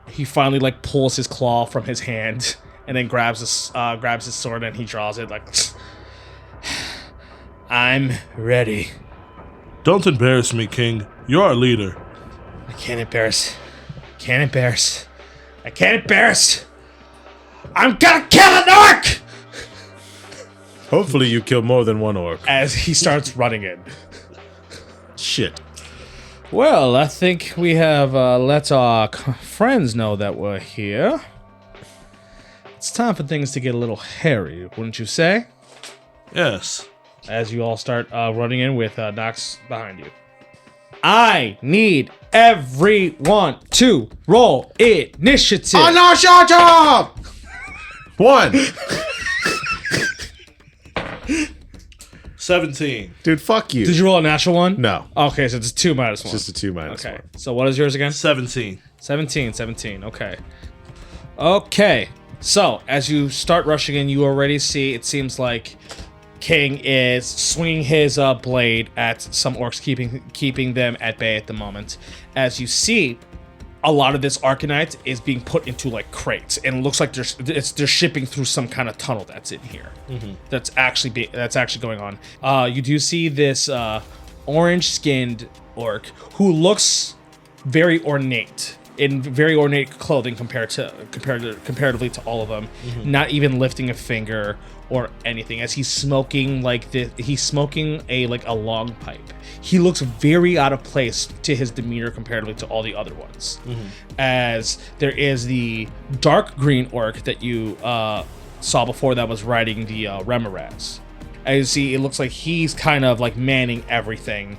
He finally pulls his claw from his hand and then grabs his sword and he draws it I'm ready. Don't embarrass me, King. You're our leader. I can't embarrass. I can't embarrass. I'm gonna kill an orc! Hopefully you kill more than one orc. As he starts running in. Shit. Well, I think we have let our friends know that we're here. It's time for things to get a little hairy, wouldn't you say? Yes. As you all start running in with Nox behind you. I need everyone to roll initiative. Oh no, shut up! 1. 17. Dude, fuck you. Did you roll a natural one? No. Okay, so it's 2 minus 1. Just a 2 minus Okay, 1. so what is yours again? 17. 17, okay. Okay, so as you start rushing in, you already see, it seems like King is swinging his blade at some orcs, keeping them at bay at the moment. As you see, a lot of this Arcanite is being put into like crates, and it looks like they're shipping through some kind of tunnel that's in here. That's actually going on. You do see this orange-skinned orc who looks very ornate, in very ornate clothing comparatively to all of them, not even lifting a finger or anything, as he's smoking a long pipe. He looks very out of place to his demeanor comparatively to all the other ones. As there is the dark green orc that you saw before that was riding the Remoraz. As you see, it looks like he's kind of like manning everything,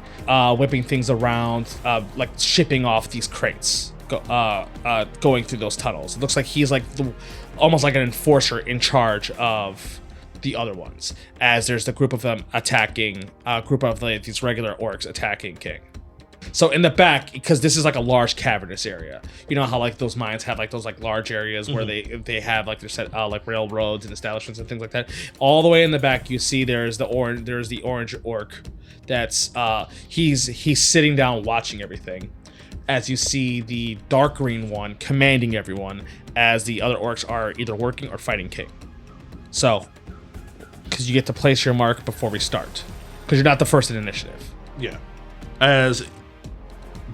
whipping things around, like shipping off these crates, going through those tunnels. It looks like he's like almost like an enforcer in charge of the other ones, as there's the group of them attacking, these regular orcs attacking King. So in the back, because this is like a large cavernous area, you know how like those mines have like those like large areas where they have like they're set like railroads and establishments and things like that. All the way in the back, you see there's the orange orc that's he's sitting down watching everything. As you see the dark green one commanding everyone, as the other orcs are either working or fighting King. So, because you get to place your mark before we start, because you're not the first in initiative. Yeah. As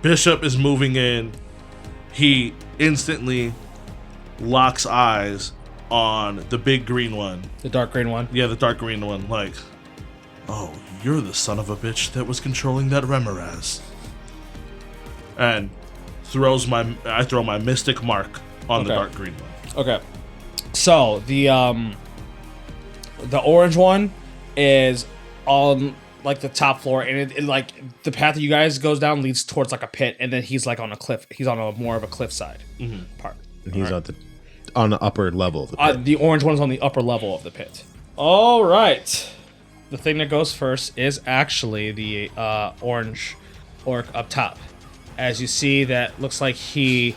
Bishop is moving in, he instantly locks eyes on the big green one. The dark green one? Yeah, the dark green one. Like, oh, you're the son of a bitch that was controlling that Remoraz. And I throw my mystic mark on the dark green one. Okay. So the orange one is on like the top floor, and it like the path that you guys goes down leads towards like a pit, and then he's like on a cliff. He's on a more of a cliffside part. And he's on the upper level of the pit. The orange one is on the upper level of the pit. All right. The thing that goes first is actually the orange orc up top. As you see, that looks like his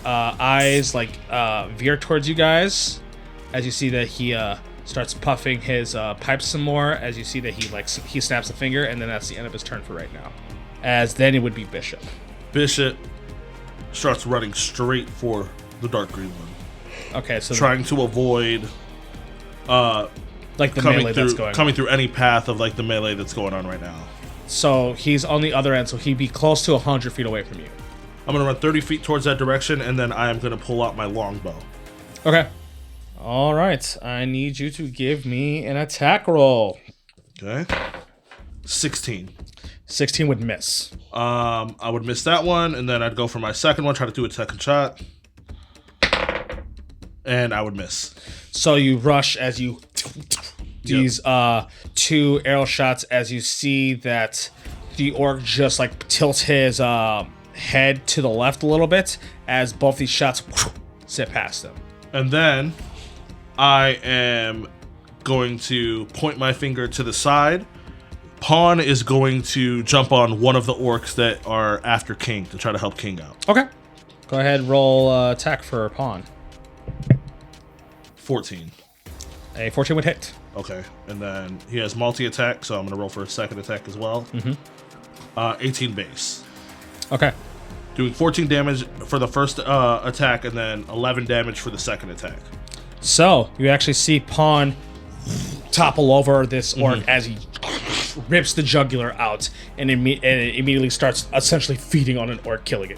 eyes like veer towards you guys. As you see that he starts puffing his pipe some more. As you see that he snaps a finger, and then that's the end of his turn for right now. As then it would be Bishop. Bishop starts running straight for the dark green one. Okay, so trying to avoid like the melee that's going coming through any path of like the melee that's going on right now. So he's on the other end, so he'd be close to 100 feet away from you. I'm gonna run 30 feet towards that direction, and then I am gonna pull out my longbow. Okay. All right. I need you to give me an attack roll. Okay. 16. 16 would miss. I would miss that one, and then I'd go for my second one, try to do a second shot, and I would miss. So you rush as you these 2 arrow shots, as you see that the orc just like tilts his head to the left a little bit as both these shots zip past him. And then I am going to point my finger to the side. Pawn is going to jump on one of the orcs that are after King to try to help King out. Okay. Go ahead, roll attack for Pawn. 14. A 14 would hit. Okay, and then he has multi-attack, so I'm going to roll for a second attack as well. 18 base. Okay. Doing 14 damage for the first attack, and then 11 damage for the second attack. So, you actually see Pawn topple over this orc as he rips the jugular out, and immediately starts essentially feeding on an orc, killing it.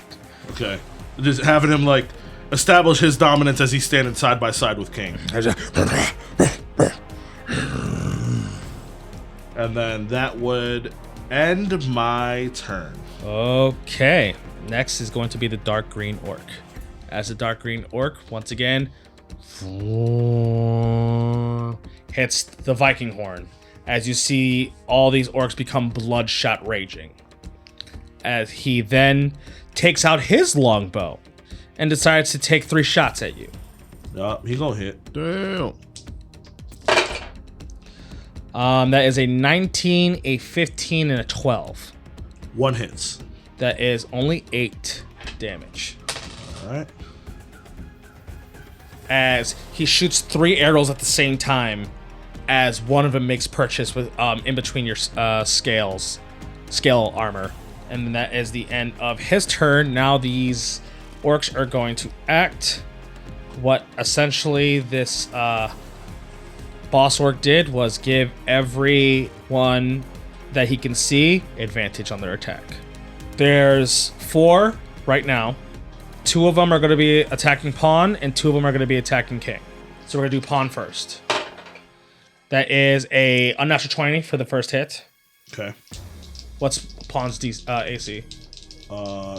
Okay. Just having him, like, establish his dominance as he's standing side by side with King. And then that would end my turn. Okay. Next is going to be the dark green orc. As the dark green orc, once again, hits the Viking horn. As you see all these orcs become bloodshot raging. As he then takes out his longbow and decides to take 3 shots at you. He gonna hit. Damn. That is a 19, a 15, and a 12. 1 hits. That is only 8 damage. All right. As he shoots 3 arrows at the same time, as one of them makes purchase with in between your scale armor, and then that is the end of his turn. Now these orcs are going to act. What essentially this boss orc did was give everyone that he can see advantage on their attack. There's 4 right now. 2 of them are going to be attacking Pawn, and 2 of them are going to be attacking King. So we're going to do Pawn first. That is a unnatural 20 for the first hit. Okay. What's Pawn's AC?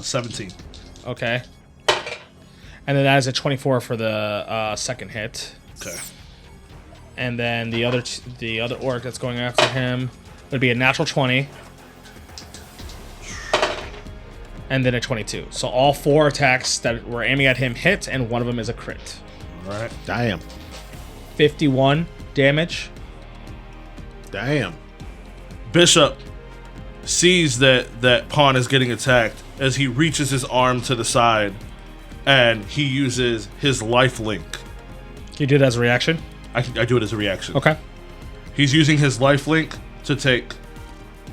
17. Okay. And then that is a 24 for the second hit. Okay. And then the other orc that's going after him would be a natural 20. And then a 22. So all 4 attacks that were aiming at him hit, and one of them is a crit. All right. Damn. 51 damage. Damn. Bishop sees that Pawn is getting attacked as he reaches his arm to the side, and he uses his life link. You did it as a reaction? I do it as a reaction. Okay. He's using his life link to take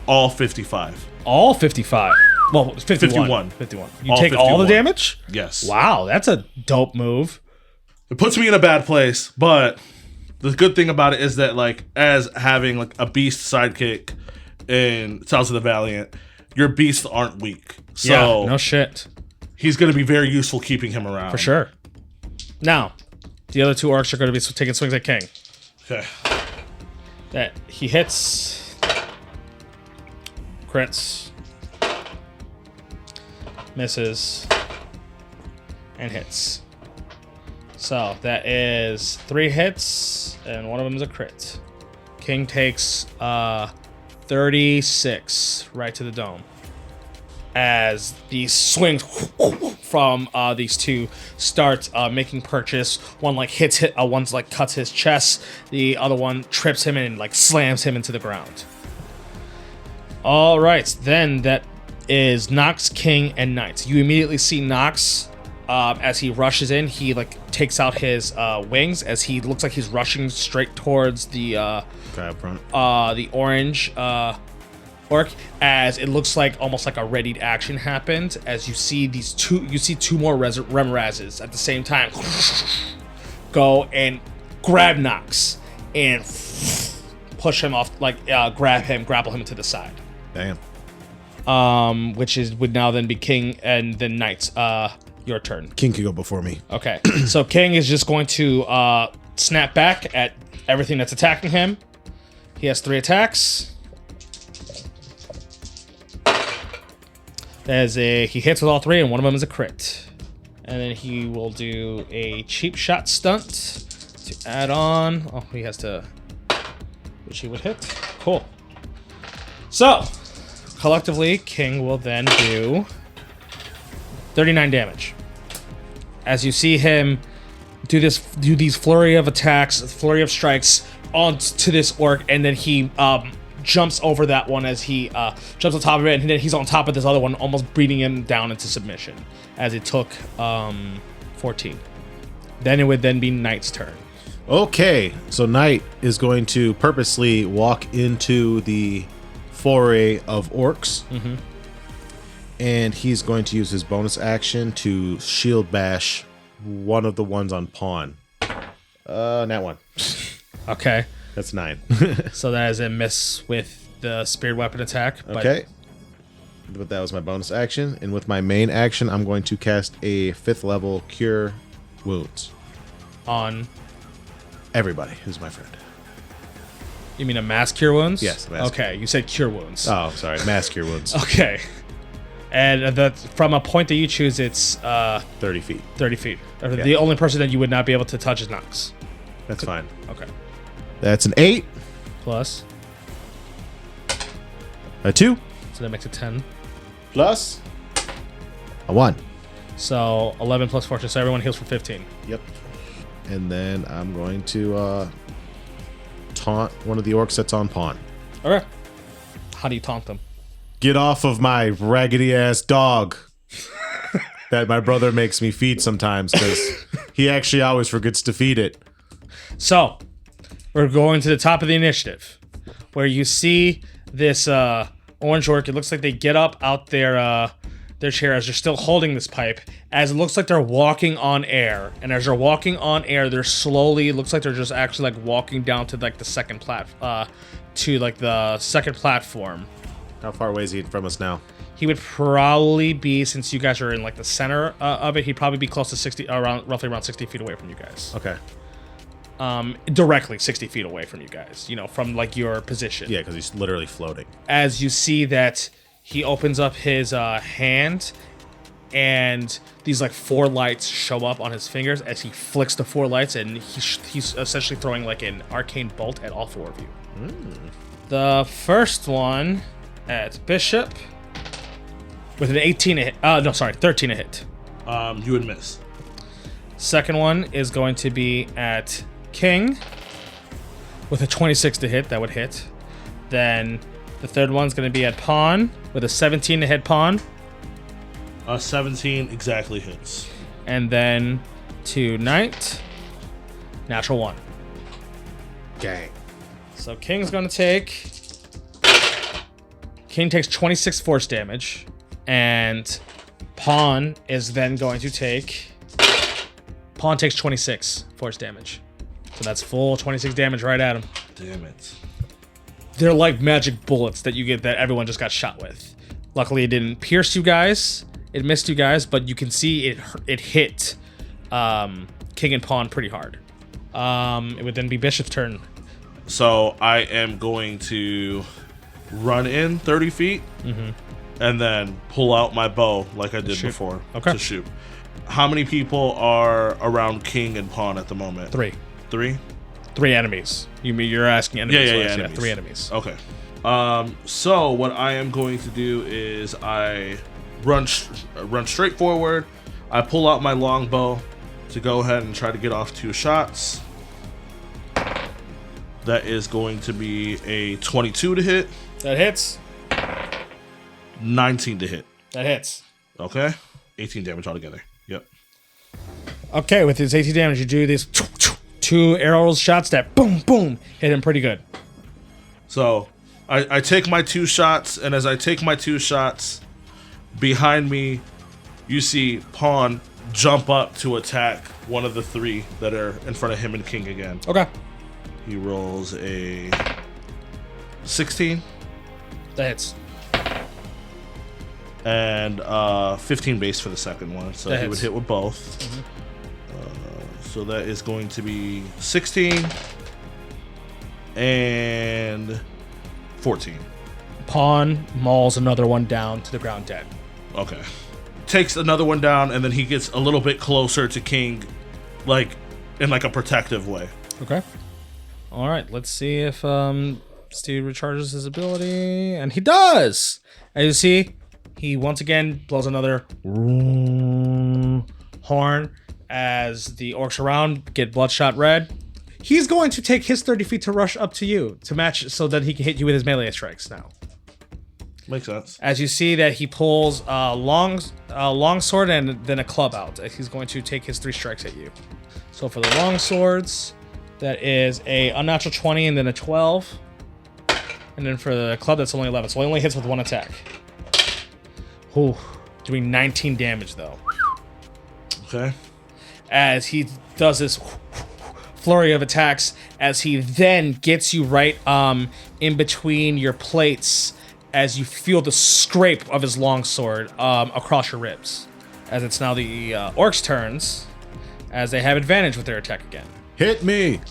all 55. All 55. Well, 51. 51. You All take all the 51. damage? Yes. Wow, that's a dope move. It puts me in a bad place, but the good thing about it is that, like, as having like a beast sidekick in Tales of the Valiant, your beasts aren't weak. So yeah, no shit. he's going to be very useful keeping him around. For sure. Now, the other 2 orcs are going to be taking swings at King. Okay. That he hits, crits, misses, and hits. So that is 3 hits, and one of them is a crit. King takes 36 right to the dome. As these swings from these 2 start making purchase. One like one's like cuts his chest. The other one trips him and like slams him into the ground. All right, then that is Nox, King, and Knight. You immediately see Nox as he rushes in. He like takes out his wings as he looks like he's rushing straight towards the Guy up front. the orange orc, as it looks like almost like a readied action happened. As you see these 2 more Remorazes at the same time go and grab Nox and push him off, like grapple him to the side. Damn. Which would now then be King and then Knight. Your turn. King could go before me. Okay. So King is just going to snap back at everything that's attacking him. He has 3 attacks. He hits with all 3, and one of them is a crit. And then he will do a cheap shot stunt to add on. Oh, he has to, which he would hit. Cool. So, collectively, King will then do 39 damage. As you see him do these flurry of attacks, flurry of strikes onto this orc, and then he jumps over that one as he jumps on top of it, and then he's on top of this other one, almost beating him down into submission, as it took 14. Then it would then be Knight's turn. Okay, so Knight is going to purposely walk into the foray of orcs. Mm-hmm. And he's going to use his bonus action to shield bash one of the ones on Pawn. Nat 1. Okay. That's 9. So that is a miss with the speared weapon attack. But Okay. But that was my bonus action. And with my main action, I'm going to cast a 5th level Cure Wounds. On, Everybody who's my friend. you mean a mass cure wounds? Yes, mass Okay, you said cure wounds. Oh, sorry. Mass Cure Wounds. Okay. And from a point that you choose, it's 30 feet. 30 feet. The only person that you would not be able to touch is Nox. That's fine. Okay. That's an 8. Plus. A 2. So that makes it 10. Plus. A 1. So 11 plus fortune. So everyone heals for 15. Yep. And then I'm going to taunt one of the orcs that's on pawn. Okay. How do you taunt them? Get off of my raggedy ass dog that my brother makes me feed sometimes because he actually always forgets to feed it. So, we're going to the top of the initiative where you see this orange orc. It looks like they get up out their chair as they're still holding this pipe, as it looks like they're walking on air. And as they're walking on air, they're slowly, it looks like they're just actually like walking down to like the second platform. How far away is he from us now? He would probably be, since you guys are in like the center of it, he'd probably be close to roughly around 60 feet away from you guys. Okay. Directly 60 feet away from you guys, from like your position. Yeah, because he's literally floating. As you see that he opens up his hand, and these like 4 lights show up on his fingers as he flicks the 4 lights, and he's essentially throwing like an arcane bolt at all 4 of you. The first one at Bishop with an 18 to hit. 13 to hit. You would miss. Second one is going to be at King with a 26 to hit. That would hit. Then the third one's going to be at Pawn with a 17 to hit Pawn. 17 exactly hits. And then to Knight, natural 1. Gang. So King's going to take... King takes 26 force damage, and Pawn is then going to take... Pawn takes 26 force damage. So that's full 26 damage right at him. Damn it. They're like magic bullets that you get that everyone just got shot with. Luckily, it didn't pierce you guys. It missed you guys, but you can see it hit King and Pawn pretty hard. It would then be Bishop's turn. So I am going to run in 30 feet and then pull out my bow like I did before to shoot. How many people are around King and Pawn at the moment? 3. 3? 3 enemies. You're asking enemies. Yeah, right? enemies. 3 enemies. Okay. So what I am going to do is I run straight forward. I pull out my longbow to go ahead and try to get off 2 shots. That is going to be a 22 to hit. That hits. 19 to hit. That hits. Okay. 18 damage altogether. Yep. Okay, with his 18 damage, you do these 2 arrows shots that boom, boom, hit him pretty good. So I take my 2 shots, and as I take my 2 shots, behind me, you see Pawn jump up to attack one of the 3 that are in front of him and King again. Okay. He rolls a 16. That hits. And 15 base for the second one, so that he hits. would hit with both. So that is going to be 16 and 14. Pawn mauls another one down to the ground dead. Okay. Takes another one down, and then he gets a little bit closer to King, like in like a protective way. Okay. All right, let's see if Steve recharges his ability, and he does. As you see, he once again blows another horn as the orcs around get bloodshot red. He's going to take his 30 feet to rush up to you to match so that he can hit you with his melee strikes now. Makes sense. As you see that he pulls a long sword and then a club out. He's going to take his 3 strikes at you. So for the long swords, that is a unnatural 20 and then a 12. And then for the club, that's only 11. So he only hits with 1 attack. Ooh, doing 19 damage though. Okay. As he does this flurry of attacks, as he then gets you right in between your plates, as you feel the scrape of his longsword across your ribs. As it's now the orcs' turns, as they have advantage with their attack again. Hit me!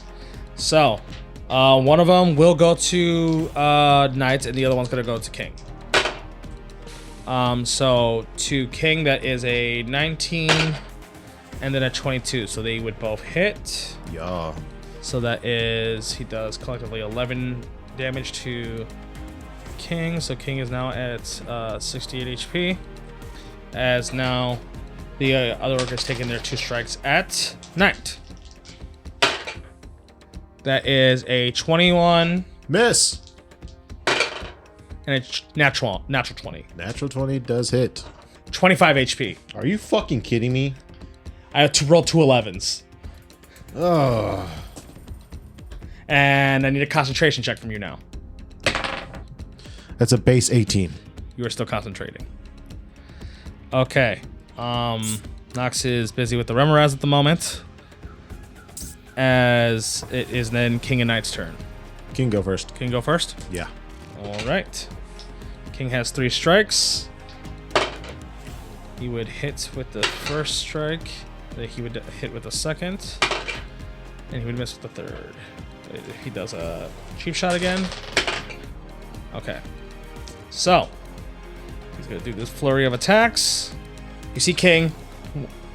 So, one of them will go to Knight, and the other one's going to go to King. So to King, that is a 19 and then a 22. So they would both hit. Yeah. So that is, he does collectively 11 damage to King. So King is now at 68 HP. As now the other orc is taking their 2 strikes at Knight. That is a 21 Miss. and a natural 20. Natural 20 does hit. 25 HP. Are you fucking kidding me? I have to roll 2 11s. Oh. And I need a concentration check from you now. That's a base 18. You are still concentrating. Okay. Nox is busy with the Remoraz at the moment. As it is then King and Knight's turn. King, go first. King go first? Yeah. Alright. King has 3 strikes. He would hit with the first strike. He would hit with the second. And he would miss with the third. He does a cheap shot again. Okay. So, he's going to do this flurry of attacks. You see King,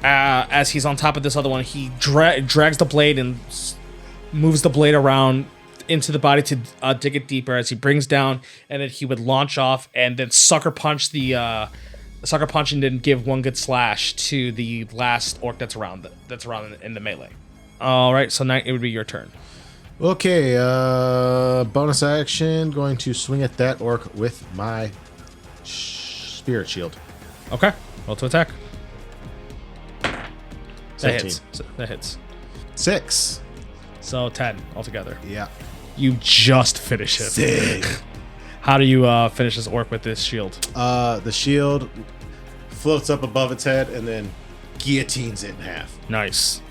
as he's on top of this other one, he drags the blade and moves the blade around into the body to dig it deeper as he brings down, and then he would launch off and then sucker punch and then give one good slash to the last orc that's around in the melee. All right, so now it would be your turn. Okay, bonus action, going to swing at that orc with my spirit shield. Okay, roll to attack. 17. That hits. 6. So 10 altogether. Yeah. You just finish him. Sick. How do you finish this orc with this shield? The shield floats up above its head and then guillotines it in half. Nice.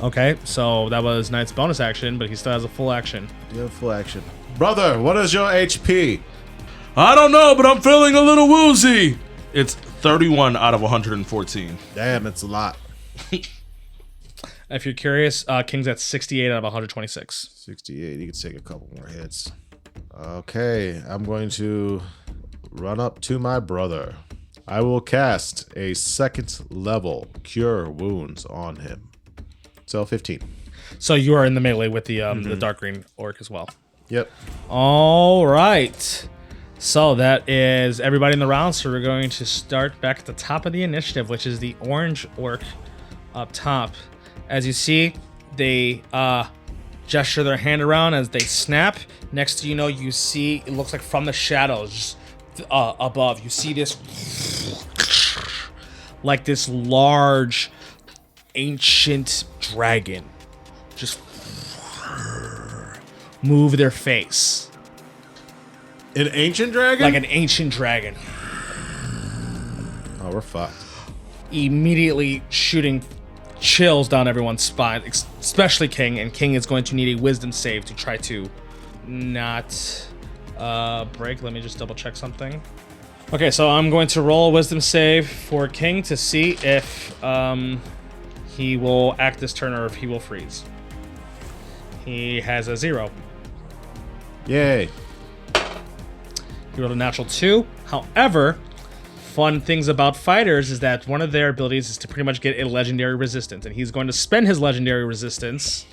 Okay, so that was Knight's bonus action, but he still has a full action. You have full action. Brother, what is your HP? I don't know, but I'm feeling a little woozy. It's 31 out of 114. Damn, it's a lot. If you're curious, King's at 68 out of 126. 68. You can take a couple more hits. Okay, I'm going to run up to my brother. I will cast a 2nd level Cure Wounds on him. So 15. So you are in the melee with the dark green orc as well. Yep. All right. So that is everybody in the round. So we're going to start back at the top of the initiative, which is the orange orc up top. As you see, they gesture their hand around as they snap. Next to you see, it looks like from the shadows above, you see this, like this large, ancient dragon just move their face. An ancient dragon? Like an ancient dragon. Oh, we're fucked. Immediately shooting chills down everyone's spine, especially King, and King is going to need a wisdom save to try to not break. Let me just double check something. Okay, so I'm going to roll a wisdom save for King to see if he will act this turn or if he will freeze. He has a 0. Yay. He rolled a natural 2. However, fun things about fighters is that one of their abilities is to pretty much get a legendary resistance, and he's going to spend his legendary resistance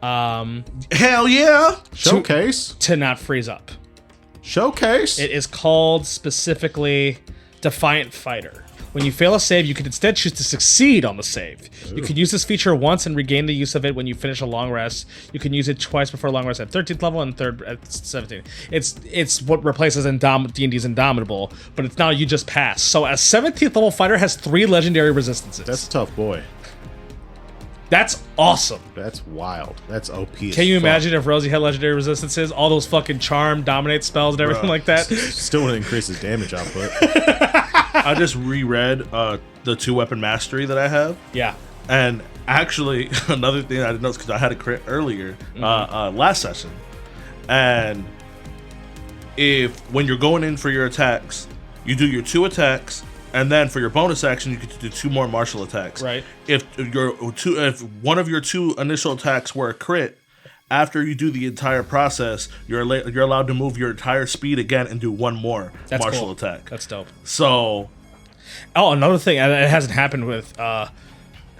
Hell yeah! Showcase. to not freeze up. Showcase. It is called specifically Defiant Fighter. When you fail a save, you can instead choose to succeed on the save. You can use this feature once and regain the use of it when you finish a long rest. You can use it twice before a long rest at 13th level and third at 17th. It's what replaces D&D's Indomitable, but it's now you just pass. So a 17th level fighter has 3 legendary resistances. That's a tough boy. That's awesome. That's wild. That's OP. Can you imagine if Rosie had legendary resistances? All those fucking charm, dominate spells and everything like that? Still want to increase his damage output. I just reread the 2-weapon mastery that I have. Yeah. And actually, another thing I didn't notice because I had a crit earlier, last session. And when you're going in for your attacks, you do your 2 attacks, and then for your bonus action, you get to do 2 more martial attacks. Right. If one of your 2 initial attacks were a crit, after you do the entire process, you're allowed to move your entire speed again and do one more That's martial cool. attack. That's dope. So, Oh, another thing, and it hasn't happened with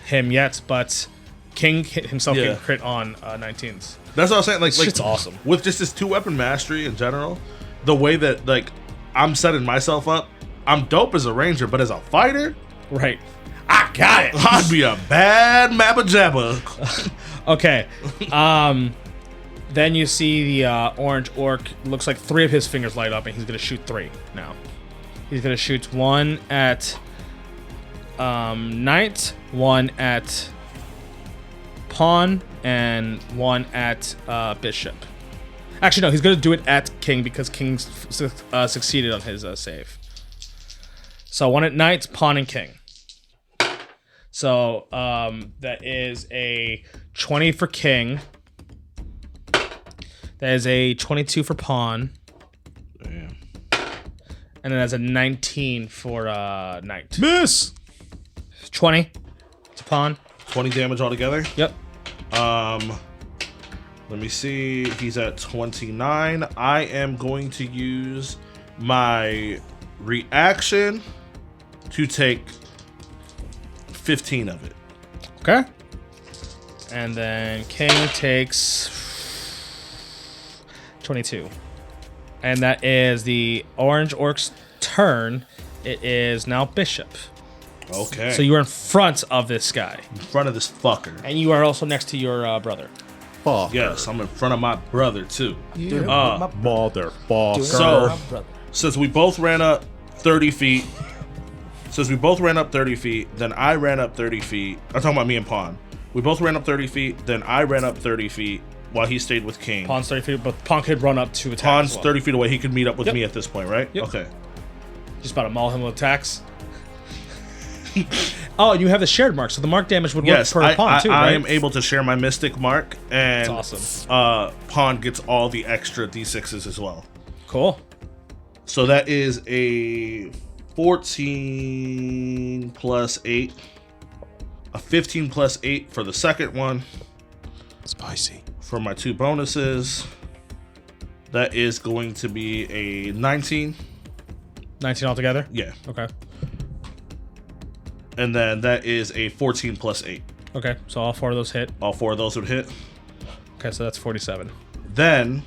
him yet, but King himself Yeah. can crit on 19s. that's what I'm saying. Like Shit's awesome. With just this 2-weapon mastery in general, the way that like I'm setting myself up, I'm dope as a ranger, but as a fighter, Right. I got it. I'd be a bad mabba jabba. Okay. Then you see the orange orc. Looks like 3 of his fingers light up, and he's gonna shoot 3 now. He's gonna shoot 1 at knight, 1 at pawn, and 1 at bishop. Actually, no. He's gonna do it at king because king succeeded on his save. So 1 at knight, pawn, and king. So that is a 20 for king. That is a 22 for pawn. Damn. And then that's a 19 for knight. Miss. 20 to pawn. 20 damage altogether. Yep. Let me see. He's at 29. I am going to use my reaction to take 15 of it. Okay. And then king takes 22. And that is the orange orc's turn. It is now bishop. Okay. So you are in front of this guy. in front of this fucker. And you are also next to your brother. Fuck. Yes, I'm in front of my brother too. Motherfucker. So, since we both ran up 30 feet, then I ran up 30 feet. I'm talking about me and Pawn. We both ran up 30 feet, then I ran up 30 feet while he stayed with King. Pawn's 30 feet, but Pawn could run up to attack. Pawn's as well. 30 feet away. He could meet up with Yep. me at this point, right? Yep. Okay. Just about to maul him with attacks. Oh, and you have the shared mark, so the mark damage would work Yes, per I pawn too, right? am able to share my mystic mark, and That's awesome. Pawn gets all the extra d6s as well. Cool. So that is a 14 plus 8, a 15 plus 8 for the second one. Spicy. For my 2 bonuses, that is going to be a 19. 19 altogether? Yeah. Okay. And then that is a 14 plus 8. Okay, so all 4 of those hit. All 4 of those would hit. Okay, so that's 47. Then,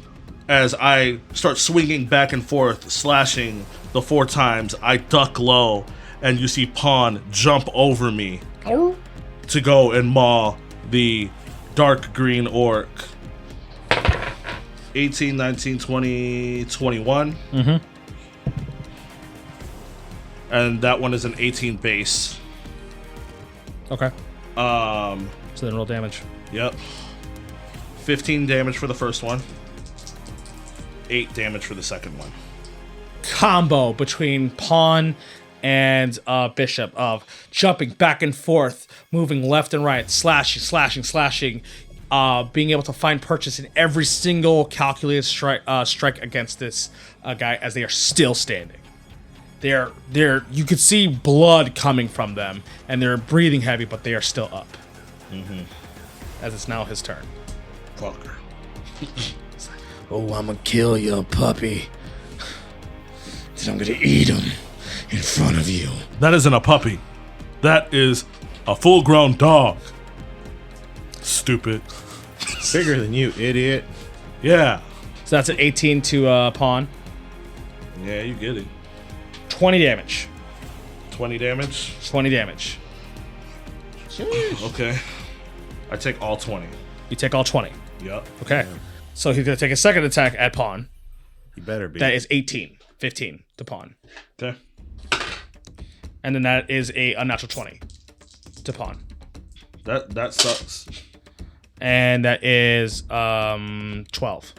as I start swinging back and forth, slashing the 4 times, I duck low, and you see Pawn jump over me to go and maul the dark green orc. 18, 19, 20, 21. Mm-hmm. And that one is an 18 base. Okay. So So then roll damage. Yep. 15 damage for the first one. 8 damage for the second one. Combo between pawn and bishop of jumping back and forth, moving left and right, slashing, being able to find purchase in every single calculated strike against this guy as they are still standing. They're you could see blood coming from them, and they're breathing heavy, but they are still up. Mm-hmm. As it's now his turn. Fucker. Oh, I'm gonna kill your puppy. Then I'm gonna eat him in front of you. That isn't a puppy. That is a full-grown dog. Stupid. Bigger than you, idiot. Yeah. So that's an 18 to pawn. Yeah, you get it. 20 damage. 20 damage. 20 damage. Okay. I take all 20. You take all 20. Yep. Okay. So he's going to take a second attack at pawn. You better be. That is 18. 15 to pawn. Okay. And then that is a unnatural 20 to pawn. That sucks. And that is 12.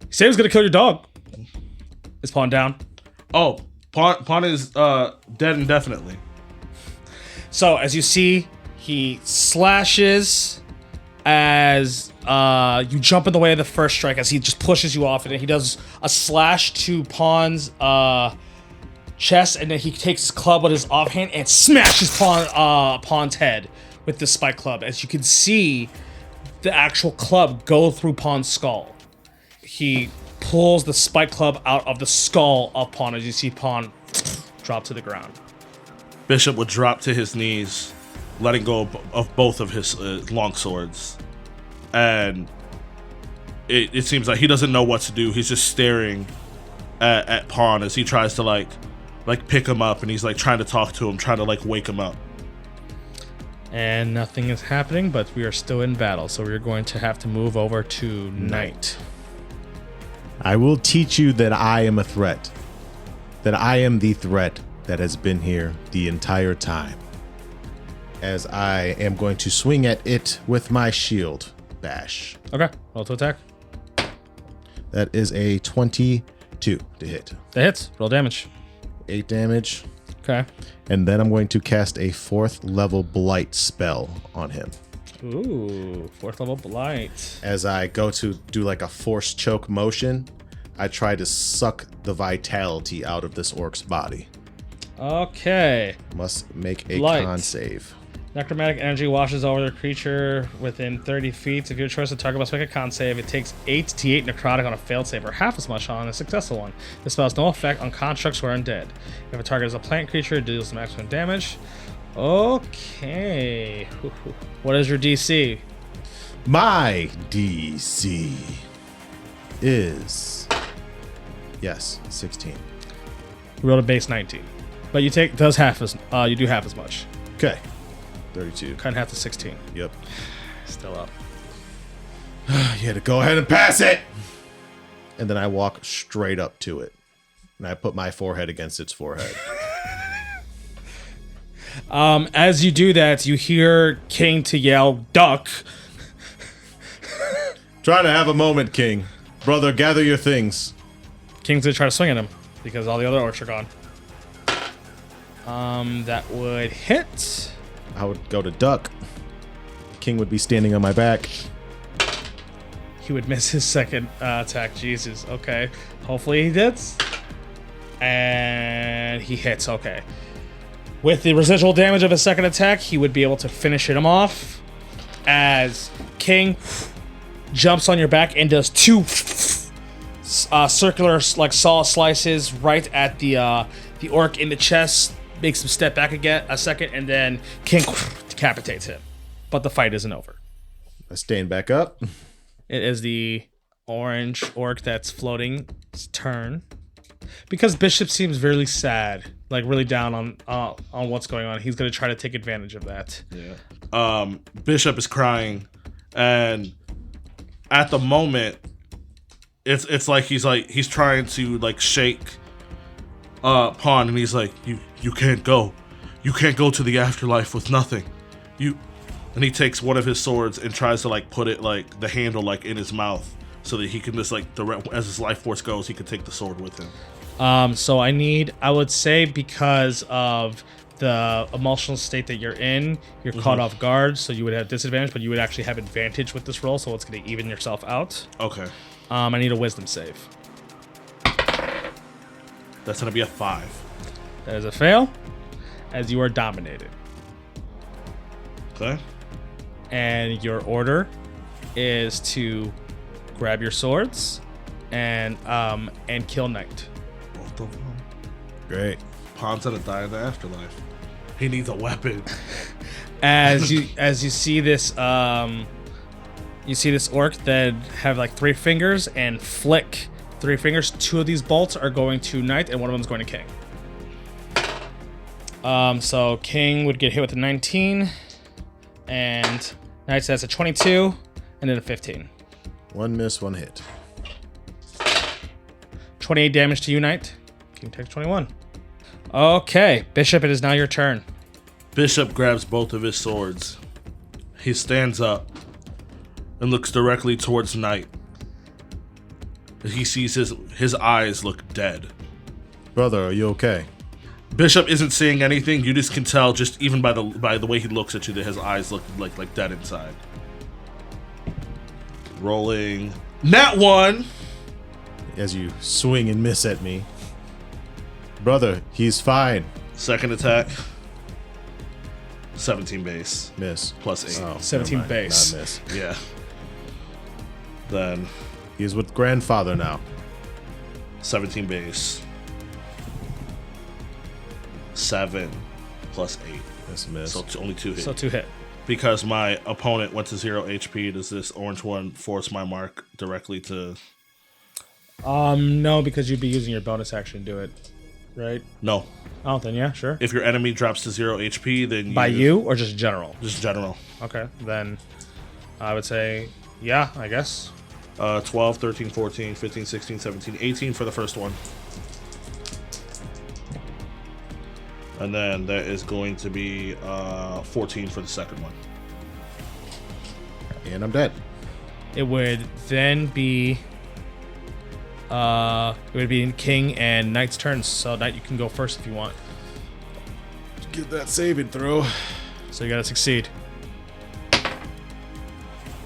He said he was going to kill your dog. Is pawn down? Oh, Pawn is dead indefinitely. So as you see, he slashes as you jump in the way of the first strike as he just pushes you off, and then he does a slash to Pawn's chest, and then he takes his club with his offhand and smashes Pawn's head with the spike club. As you can see, the actual club go through Pawn's skull. He pulls the spike club out of the skull of Pawn as you see Pawn drop to the ground. Bishop would drop to his knees, letting go of both of his long swords. And it seems like he doesn't know what to do. He's just staring at Pawn as he tries to like pick him up, and he's like trying to talk to him, trying to like wake him up. And nothing is happening, but we are still in battle, so we're going to have to move over to Knight. I will teach you that I am a threat. That I am the threat that has been here the entire time. As I am going to swing at it with my shield bash. Okay, roll to attack. That is a 22 to hit. That hits. Roll damage. 8 damage. Okay. And then I'm going to cast a 4th level blight spell on him. Ooh, 4th level blight. As I go to do like a force choke motion, I try to suck the vitality out of this orc's body. Okay. Must make a Blight. con save. Necromantic energy washes over the creature within 30 feet. If your choice, the target must make a con save. It takes 8d8 necrotic on a failed save, or half as much on a successful one. This spell has no effect on constructs or undead. If a target is a plant creature, it deals maximum damage. Okay. What is your DC? My DC is 16. You rolled a base 19, but you do half as much. Okay. 32. Cut in half to 16. Yep. Still up. You had to go ahead and pass it. And then I walk straight up to it. And I put my forehead against its forehead. As you do that, you hear King to yell, "Duck!" Trying to have a moment, King. Brother, gather your things. King's gonna try to swing at him because all the other orcs are gone. That would hit. I would go to duck. King would be standing on my back. He would miss his second attack. Jesus. Okay. Hopefully he hits. And he hits. Okay. With the residual damage of his second attack, he would be able to finish him off. As King jumps on your back and does 2 circular like saw slices right at the orc in the chest. Makes him step back again a second, and then King decapitates him. But the fight isn't over. I stand back up. It is the orange orc that's floating's turn. Because Bishop seems really sad, like really down on what's going on. He's gonna try to take advantage of that. Yeah. Bishop is crying, and at the moment, it's like he's trying to like shake Pawn, and he's like, you can't go to the afterlife with nothing. And he takes one of his swords and tries to like put it like the handle like in his mouth so that he can just like as his life force goes, he can take the sword with him. So I would say because of the emotional state that you're in, you're caught off guard, so you would have disadvantage, but you would actually have advantage with this roll, so it's going to even yourself out. Okay. I need a wisdom save. That's going to be a 5. That is a fail, as you are dominated. Okay. And your order is to grab your swords and kill Knight. Both of them. Great. Pawn's gonna die in the afterlife. He needs a weapon. As you see this orc that have like 3 fingers and flick 3 fingers. 2 of these bolts are going to Knight and one of them is going to King. So King would get hit with a 19, and Knight says a 22, and then a 15. 1 miss, 1 hit. 28 damage to you, Knight. King takes 21. Okay, Bishop, it is now your turn. Bishop grabs both of his swords. He stands up and looks directly towards Knight. He sees his eyes look dead. Brother, are you okay? Bishop isn't saying anything. You just can tell, just even by the way he looks at you, that his eyes look like dead inside. Rolling nat 1. As you swing and miss at me. Brother, he's fine. Second attack. 17 base. Miss. Plus 8. Oh, 17 never mind. base. Not miss. Yeah. Then He's with grandfather now. 17 base. 7 plus 8. That's a miss. So only 2 hit. So 2 hit. Because my opponent went to 0 HP, does this orange one force my mark directly to... No, because you'd be using your bonus action to do it, right? No. Oh, then yeah, sure. If your enemy drops to 0 HP, then By you or just general? Just general. Okay, then I would say, yeah, I guess. 12, 13, 14, 15, 16, 17, 18 for the first one. And then that is going to be 14 for the second one. And I'm dead. It would then be King and Knight's turns. So Knight, you can go first if you want. Get that saving throw. So you gotta succeed.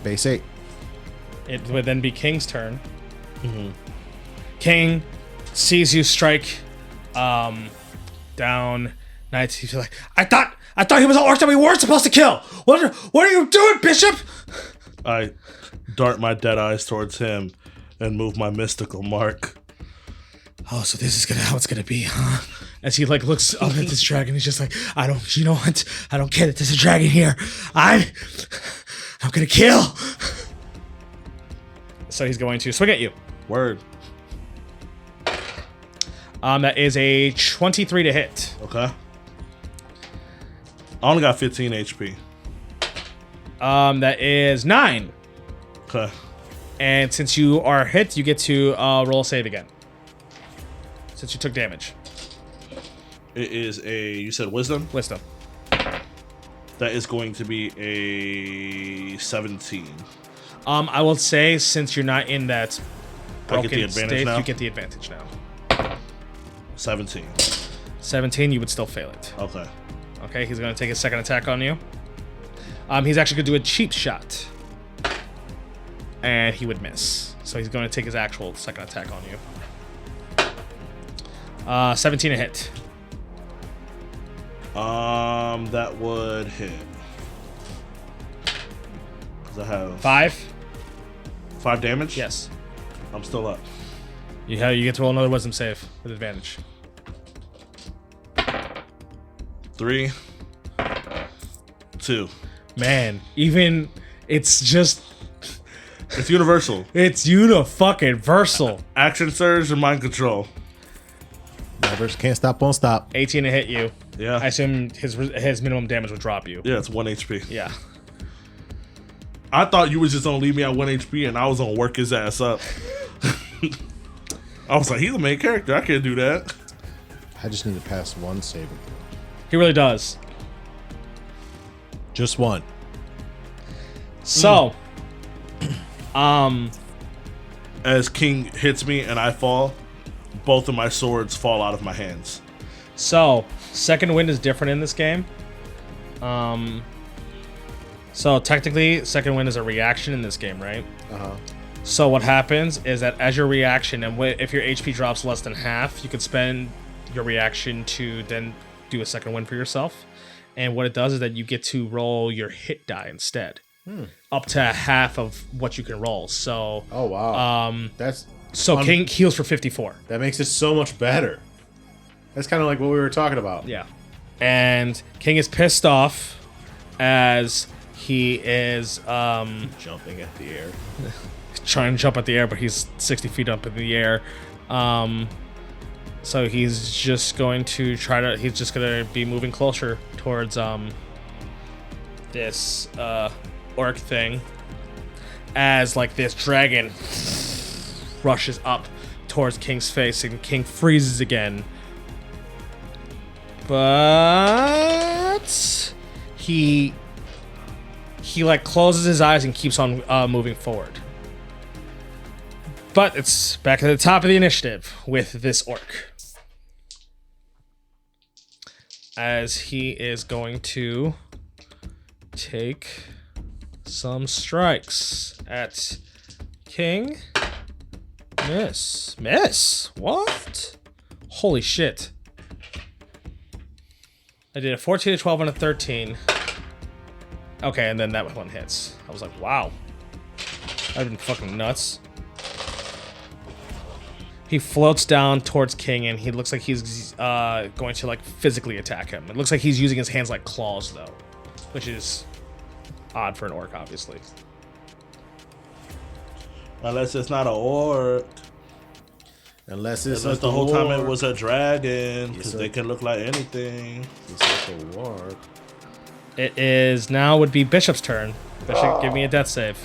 Base 8. It would then be King's turn. King sees you strike down Knight. He's like, I thought he was an orc that we weren't supposed to kill. What are you doing, Bishop? I dart my dead eyes towards him and move my mystical mark. Oh, so this is how it's gonna be, huh? As he like looks up at this dragon, he's just like, you know what? I don't get it. There's a dragon here. I'm gonna kill. So he's going to swing at you. Word. That is a 23 to hit. Okay. I only got 15 HP. That is 9. Okay. And since you are hit, you get to roll a save again. Since you took damage. It is you said wisdom? Wisdom. That is going to be a 17. I will say, since you're not in that I get the broken advantage state, now? you get the advantage now. 17. 17, you would still fail it. Okay. Okay, he's going to take a second attack on you. He's actually going to do a cheap shot. And he would miss. So he's going to take his actual second attack on you. 17 a hit. That would hit. Because I have 5 damage? Yes. I'm still up. You get to roll another wisdom save with advantage. 3, 2. Man, even it's just It's universal. it's uni-fucking-versal. Action surge and mind control. Nevers can't stop, won't stop. 18 to hit you. Yeah. I assume his minimum damage would drop you. Yeah, it's 1 HP. Yeah. I thought you was just gonna leave me at 1 HP and I was gonna work his ass up. I was like, he's the main character. I can't do that. I just need to pass one saving throw. He really does. Just one. So, As King hits me and I fall, both of my swords fall out of my hands. So, second wind is different in this game. So technically, second wind is a reaction in this game, right? Uh-huh. So what happens is that as your reaction, and if your HP drops less than half, you can spend your reaction to then do a second wind for yourself. And what it does is that you get to roll your hit die instead, up to half of what you can roll. So, Oh, wow. King heals for 54. That makes it so much better. That's kind of like what we were talking about. Yeah. And King is pissed off as he is Jumping at the air. trying to jump at the air, but he's 60 feet up in the air. So he's just going to he's just going to be moving closer towards this orc thing as like this dragon rushes up towards King's face, and King freezes again. But he like closes his eyes and keeps on moving forward. But it's back at the top of the initiative with this orc, as he is going to take some strikes at King. Miss. What? Holy shit. I did a 14, a 12, and a 13. Okay, and then that one hits. I was like, wow. I've been fucking nuts. He floats down towards King, and he looks like he's going to like physically attack him. It looks like he's using his hands like claws, though, which is odd for an orc, obviously. Unless it's not an orc. Unless it's Unless like the whole war. time it was a dragon, because Yes, they can look like anything. It's like a war. It is now would be Bishop's turn. Bishop, give me a death save.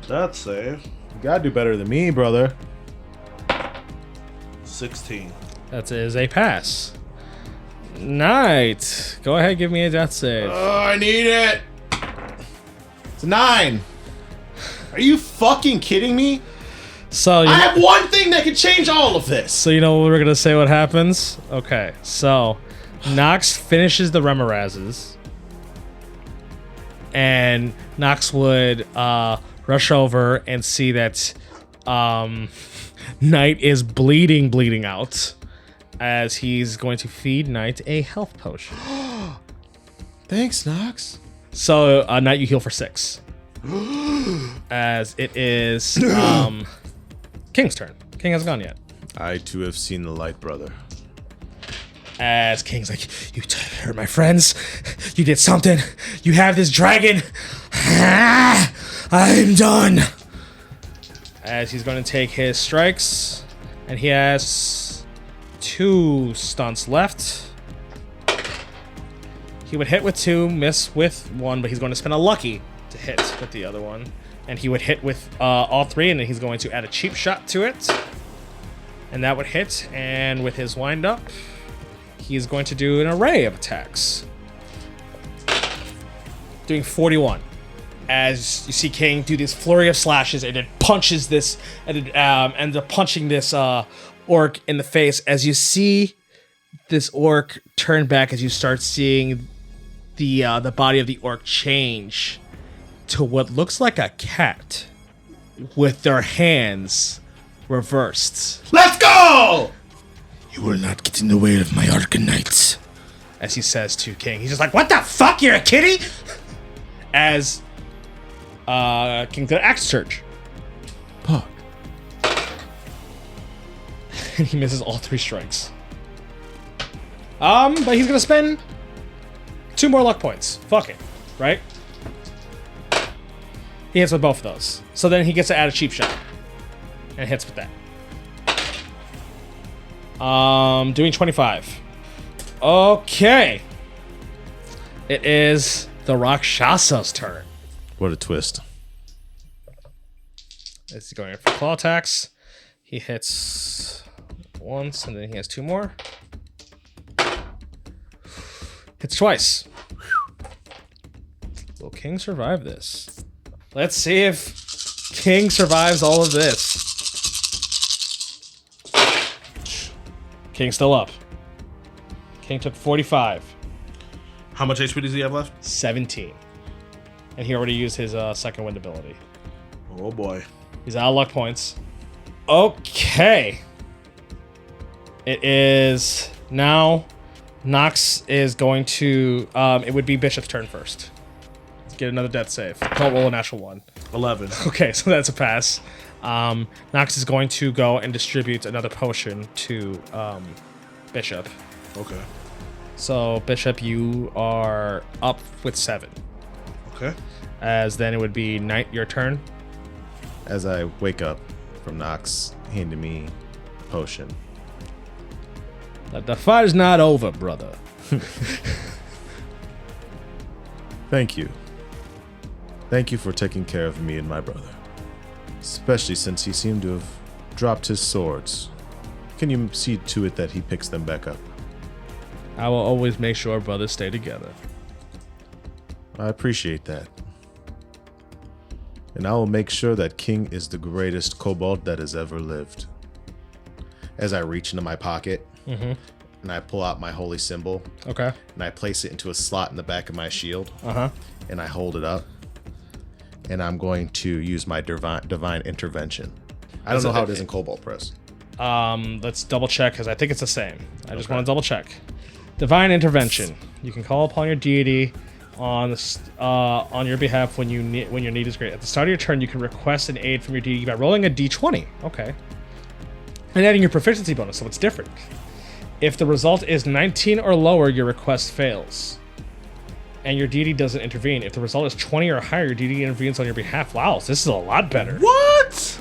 That's safe. You gotta do better than me, brother. 16. That is a pass. Knight, go ahead, give me a death save. Oh, I need it. It's a 9. Are you fucking kidding me? So you, I have one thing that can change all of this. so you know what we're gonna say? What happens? Okay, so Nox finishes the Remorazes, and Nox would rush over and see that Knight is bleeding out, as he's going to feed Knight a health potion. Thanks, Nox. So Knight, you heal for 6. As it is King's turn. King hasn't gone yet. I too have seen the light, brother. As King's like, you hurt my friends. You did something. You have this dragon. I'm done. As he's going to take his strikes, and he has 2 stunts left. He would hit with 2, miss with 1, but he's going to spend a lucky to hit with the other one. And he would hit with all 3, and then he's going to add a cheap shot to it. And that would hit, and with his wind up, he's going to do an array of attacks. Doing 41. As you see King do this flurry of slashes, and it punches this, and it ends up punching this orc in the face. As you see this orc turn back, as you start seeing the body of the orc change to what looks like a cat with their hands reversed. Let's go! You will not get in the way of my Arcanite. As he says to King, he's just like, "What the fuck? You're a kitty?" As King did axe surge, Fuck. and he misses all 3 strikes. But he's gonna spend 2 more luck points. Fuck it, right? He hits with both of those, so then he gets to add a cheap shot, and hits with that. Doing 25. Okay. It is the Rakshasa's turn. What a twist. As he's going in for claw attacks. He hits once, and then he has 2 more. Hits twice. Will King survive this? Let's see if King survives all of this. King's still up. King took 45. How much HP does he have left? 17. And he already used his second wind ability. Oh boy. He's out of luck points. Okay. It is now Nox is going to it would be Bishop's turn first. Let's get another death save. Don't roll a natural 1. 11. Okay, so that's a pass. Nox is going to go and distribute another potion to Bishop. Okay. So Bishop, you are up with 7. Okay. As then it would be Knight, your turn. As I wake up from Nox handing me a potion. The fight is not over, brother. Thank you. Thank you for taking care of me and my brother. Especially since he seemed to have dropped his swords. Can you see to it that he picks them back up? I will always make sure brothers stay together. I appreciate that. And I will make sure that King is the greatest kobold that has ever lived. As I reach into my pocket, and I pull out my holy symbol, Okay. and I place it into a slot in the back of my shield, Uh-huh. and I hold it up, and I'm going to use my divine intervention. I don't know how it is in Kobold Press. Let's double check, because I think it's the same. I just want to double check. Divine intervention. You can call upon your deity on your behalf when your need is great. At the start of your turn, you can request an aid from your deity by rolling a d20. Okay. And adding your proficiency bonus, so it's different. If the result is 19 or lower, your request fails. And your deity doesn't intervene. If the result is 20 or higher, your deity intervenes on your behalf. Wow, this is a lot better. What?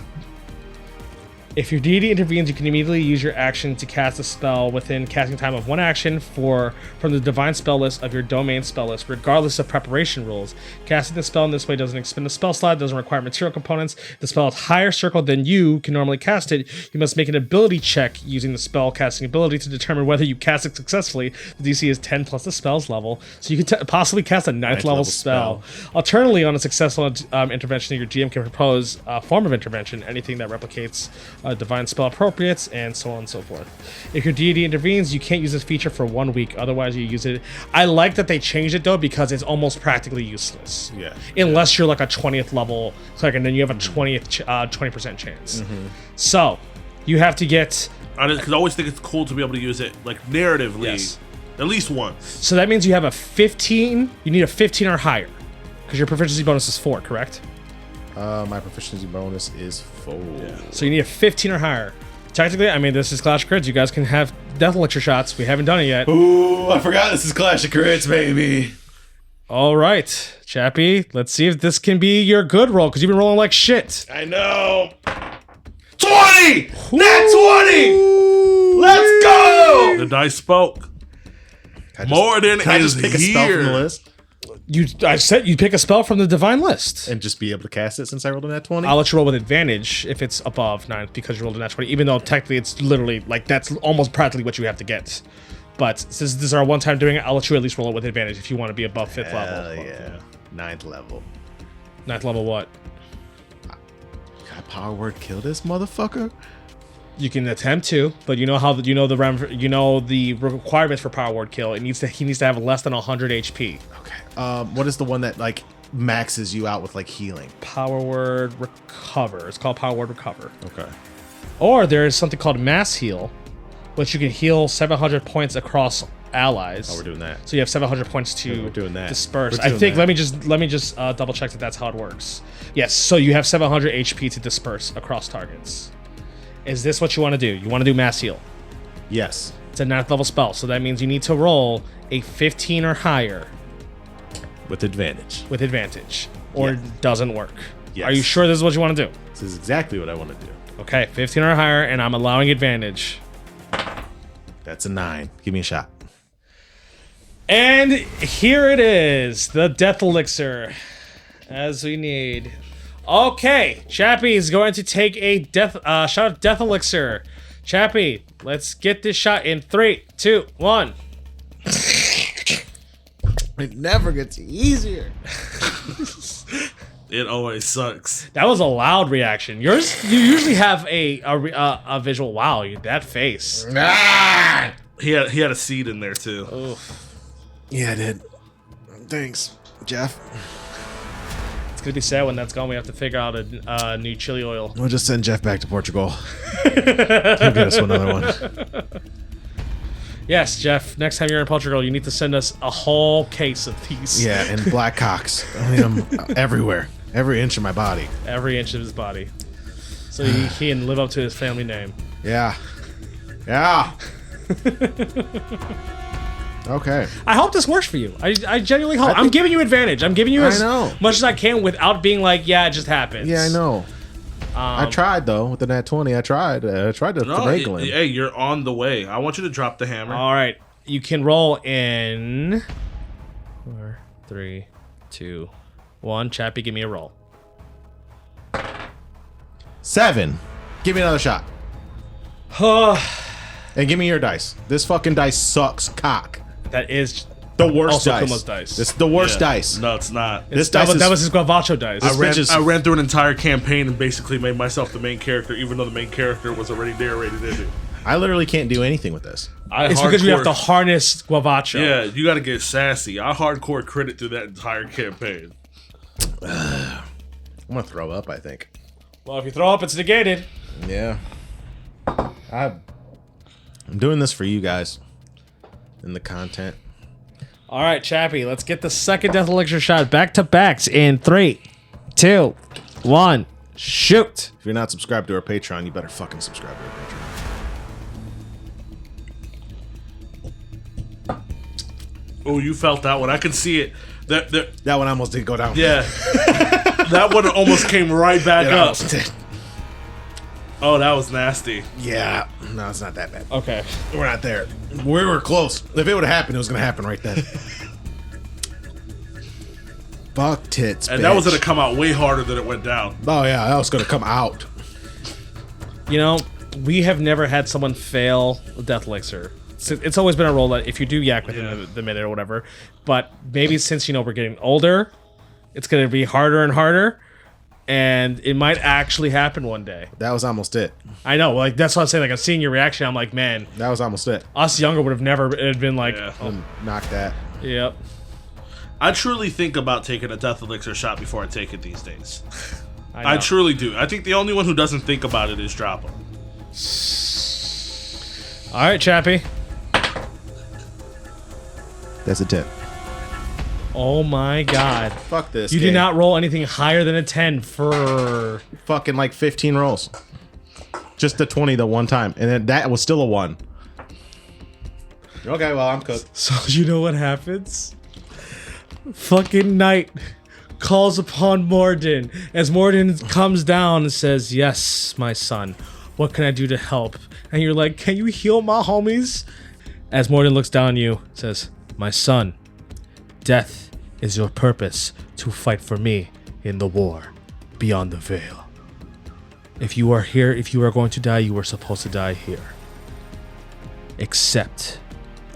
If your deity intervenes, you can immediately use your action to cast a spell within casting time of 1 action from the divine spell list of your domain spell list, regardless of preparation rules. Casting the spell in this way doesn't expend a spell slot, doesn't require material components. If the spell is higher circle than you can normally cast it, you must make an ability check using the spell casting ability to determine whether you cast it successfully. The DC is 10 plus the spell's level, so you can possibly cast a 9th level spell. Alternatively, on a successful intervention, your GM can propose a form of intervention, anything that replicates divine spell appropriates, and so on and so forth. If your deity intervenes, you can't use this feature for 1 week. Otherwise, you use it. I like that they changed it though, because it's almost practically useless. Yeah. Unless you're like a 20th level cleric, and then you have a 20% chance. So you have to get. Because I always think it's cool to be able to use it like narratively, Yes. at least once. So that means you have a 15. You need a 15 or higher, because your proficiency bonus is 4, correct? My proficiency bonus is 4. So you need a 15 or higher. Technically, I mean, this is Clash of Crits. You guys can have Death Elixir shots. We haven't done it yet. Ooh, I forgot this is Clash of Crits, baby. All right, Chappie. Let's see if this can be your good roll, because you've been rolling like shit. I know. 20! Nat 20! Let's go! The dice spoke. More than Can I is just pick a spell from the here. list? I said you pick a spell from the divine list. And just be able to cast it since I rolled a nat 20? I'll let you roll with advantage if it's above 9, because you rolled a nat 20, even though technically it's literally, like, that's almost practically what you have to get. But since this is our one time doing it, I'll let you at least roll it with advantage if you want to be above 5th level. Hell yeah. 9th level. 9th level what? Can I power word kill this motherfucker? You can attempt to, but you know how the requirements for power word kill. He needs to have less than 100 HP. Okay. What is the one that like maxes you out with like healing? Power word recover. It's called power word recover. Okay. Or there is something called mass heal, which you can heal 700 points across allies. Oh, we're doing that. So you have 700 points to We're doing that. disperse. We're I doing think. that. Let me just double check that that's how it works. Yes. So you have 700 HP to disperse across targets. Is this what you want to do? You want to do mass heal? Yes. It's a 9th level spell, so that means you need to roll a 15 or higher With advantage. with advantage, or Yeah. it doesn't work. Yes. Are you sure this is what you want to do? This is exactly what I want to do. Okay, 15 or higher, and I'm allowing advantage. That's a 9. Give me a shot. And here it is, the Death Elixir, as we need. Okay, Chappie is going to take a shot of Death Elixir. Chappie, let's get this shot in 3, 2, 1. It never gets easier. It always sucks. That was a loud reaction. You usually have a visual. Wow, that face. Ah! He had a seed in there too. Oof. Yeah, I did. Thanks, Jeff. It's gonna be sad when that's gone. We have to figure out a new chili oil. We'll just send Jeff back to Portugal. He'll get us another one. Yes, Jeff. Next time you're in Portugal, you need to send us a whole case of these. Yeah, and black cocks. I mean, I'm everywhere. Every inch of my body. Every inch of his body, so he can live up to his family name. Yeah. Yeah. Okay. I hope this works for you. I genuinely hope. I'm think- giving you advantage. I'm giving you I as know. much as I can without being like, yeah, it just happens. Yeah, I know. I tried though with the nat 20. I tried to wrangle him. Hey, you're on the way. I want you to drop the hammer. All right, you can roll in 4, 3, 2, 1. Chappie, give me a roll. 7. Give me another shot. And give me your dice. This fucking dice sucks cock. That is The worst also dice. Kuma's dice. It's the worst Yeah. dice. No, it's not. This that, dice was, is that was his Guavacho dice. I ran through an entire campaign and basically made myself the main character, even though the main character was already narrated in it. I literally can't do anything with this. It's because you have to harness Guavacho. Yeah, you got to get sassy. I hardcore credit through that entire campaign. I'm gonna throw up, I think. Well, if you throw up, it's negated. Yeah. I'm doing this for you guys and the content. All right, Chappie, let's get the second death elixir shot back to backs in 3, 2, 1, shoot. If you're not subscribed to our Patreon, you better fucking subscribe to our Patreon. Oh, you felt that one. I can see it. That That one almost did go down. yeah. That one almost came right back It up. almost did. Oh, that was nasty. Yeah. No, it's not that bad. Okay. We're not there. We were close. If it would have happened, it was going to happen right then. Fuck tits, And that was bitch. going to come out way harder than it went down. Oh, yeah. That was going to come out. You know, we have never had someone fail a death elixir. It's always been a roll that if you do yak within the minute or whatever, but maybe since, you know, we're getting older, it's going to be harder and harder, and it might actually happen one day. That was almost it. I know, like, that's what I'm saying. Like, I'm seeing your reaction. I'm like, man, That was almost it. us younger would have never been like, Yeah. Knock that. yep. I truly think about taking a death elixir shot before I take it these days. I I know. truly do. I think the only one who doesn't think about it is Dropper. All right, Chappie. That's a tip. Oh my God. Fuck this. You game. did not roll anything higher than a 10 for... Fucking like 15 rolls. Just a 20 the one time. And then that was still a 1. Okay, well, I'm cooked. So you know what happens? Fucking Knight calls upon Morden as Morden comes down and says, "Yes, my son, what can I do to help?" And you're like, "Can you heal my homies?" As Morden looks down on you, says, "My son, death is your purpose to fight for me in the war beyond the veil. If you are here, if you are going to die, you are supposed to die here. Accept."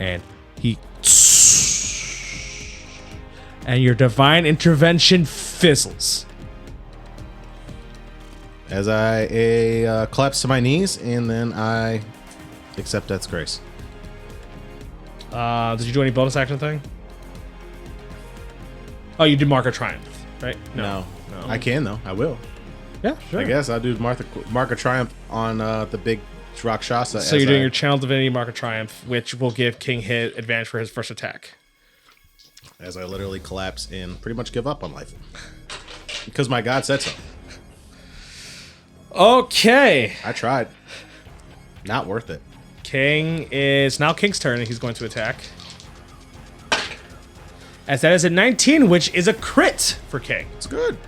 And he... And your divine intervention fizzles. As I collapse to my knees, and then I accept Death's grace. Did you do any bonus action thing? Oh, you did Mark of Triumph, right? No. I can, though. I will. Yeah, sure. I guess I'll do Mark of Triumph on the big Rakshasa. So you're doing your Channel Divinity Mark of Triumph, which will give King Hit advantage for his first attack. As I literally collapse and pretty much give up on life. Because my God said so. Okay. I tried. Not worth it. King is now King's turn, and he's going to attack. As that is a 19, which is a crit for King. It's good.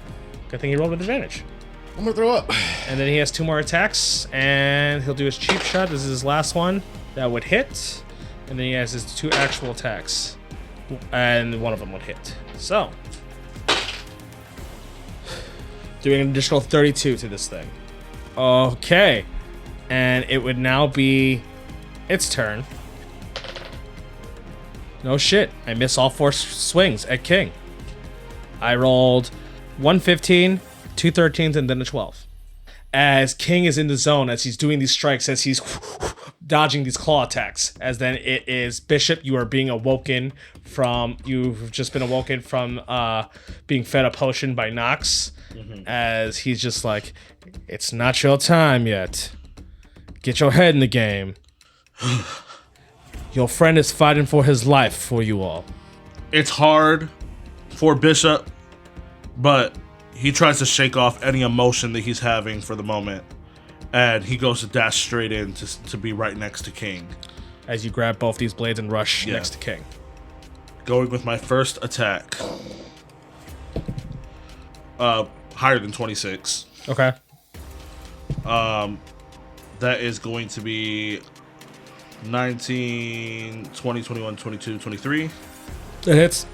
Good thing he rolled with advantage. I'm going to throw up. And then he has 2 more attacks, and he'll do his cheap shot. This is his last one. That would hit. And then he has his 2 actual attacks. And one of them would hit. So, doing an additional 32 to this thing. Okay. And it would now be its turn. No shit. I miss all 4 swings at King. I rolled 115, 2 13s, and then a 12. As King is in the zone, as he's doing these strikes, as he's dodging these claw attacks, as then it is Bishop, you are being awoken from, you've just been awoken from being fed a potion by Nox, as he's just like, "It's not your time yet. Get your head in the game. Your friend is fighting for his life for you all." It's hard for Bishop, but he tries to shake off any emotion that he's having for the moment. And he goes to dash straight in to be right next to King. As you grab both these blades and rush next to King. Going with my first attack. Higher than 26. Okay. That is going to be 19, 20, 21, 22, 23. It hits.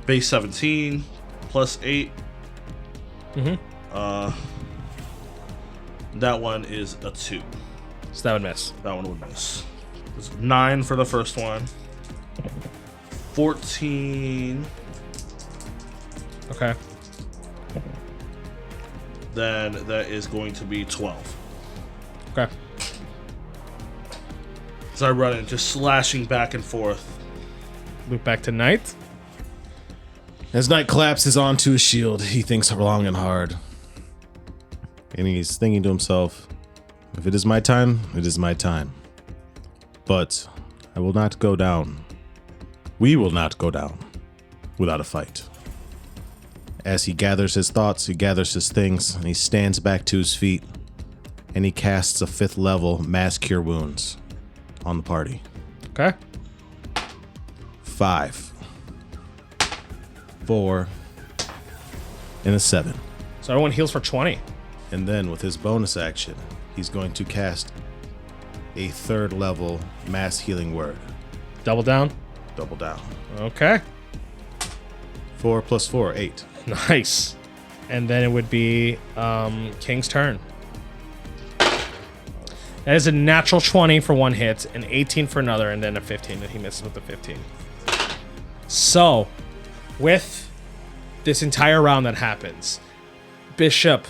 Base 17 plus 8. That one is a 2. So that would miss. That one would miss. It's 9 for the first one. 14. Okay. Then that is going to be 12. Okay. So I run in, just slashing back and forth. Move back to Knight. As Knight collapses onto his shield, he thinks long and hard. And he's thinking to himself, if it is my time, it is my time. But I will not go down We will not go down without a fight. As he gathers his thoughts, he gathers his things, and he stands back to his feet, and he casts a 5th level Mass Cure Wounds on the party. Okay. 5, 4, and a 7. So everyone heals for 20. And then with his bonus action, he's going to cast a 3rd level Mass Healing Word. Double down. Double down. Okay. 4 plus 4, 8. Nice. And then it would be King's turn. That is a natural 20 for one hit, an 18 for another, and then a 15, and he misses with the 15. So, with this entire round that happens, Bishop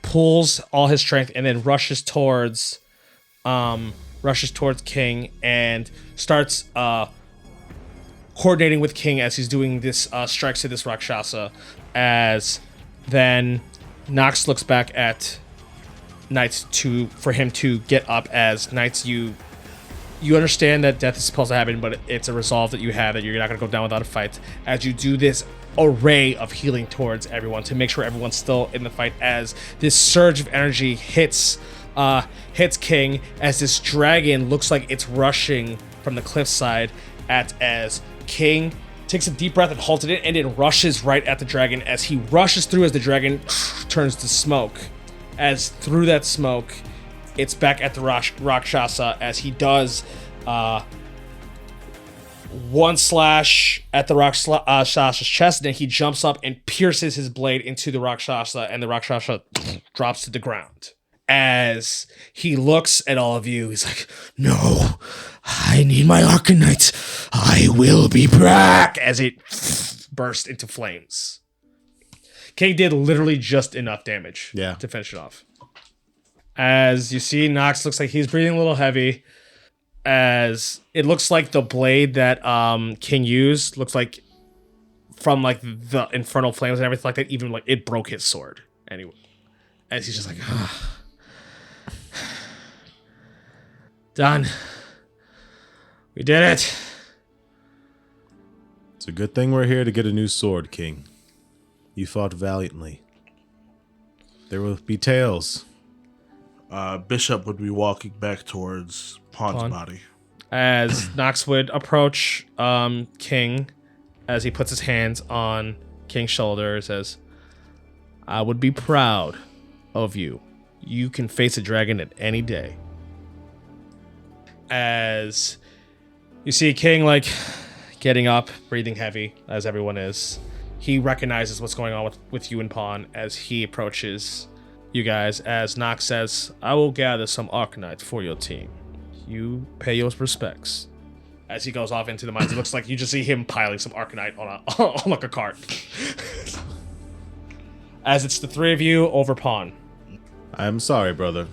pulls all his strength and then rushes towards King and starts coordinating with King as he's doing this strikes to this Rakshasa. As then Nox looks back at Knights for him to get up. As Knights, you understand that death is supposed to happen, but it's a resolve that you have that you're not going to go down without a fight. As you do this array of healing towards everyone to make sure everyone's still in the fight, as this surge of energy hits King, as this dragon looks like it's rushing from the cliffside as King takes a deep breath and halted it, and it rushes right at the dragon. As he rushes through, as the dragon turns to smoke, as through that smoke, it's back at the Rakshasa as he does one slash at the Rakshasa's chest, and then he jumps up and pierces his blade into the Rakshasa, and the Rakshasa drops to the ground. As he looks at all of you, he's like, "No, I need my Arcanite. I will be back," as it bursts into flames. King did literally just enough damage to finish it off. As you see, Nox looks like he's breathing a little heavy, as it looks like the blade that King used looks like from like the infernal flames and everything like that, even like it broke his sword. Anyway, as he's just like, done. We did it. It's a good thing we're here to get a new sword, King. You fought valiantly. There will be tales. Bishop would be walking back towards Pawn's body. As Nox would approach King, as he puts his hands on King's shoulder, says, "I would be proud of you. You can face a dragon at any day." As you see King like getting up, breathing heavy, as everyone is. He recognizes what's going on with you and Pawn as he approaches you guys. As Nox says, "I will gather some Arcanite for your team. You pay your respects." As he goes off into the mines, it looks like you just see him piling some Arcanite on like a cart. As it's the three of you over Pawn. I'm sorry, brother.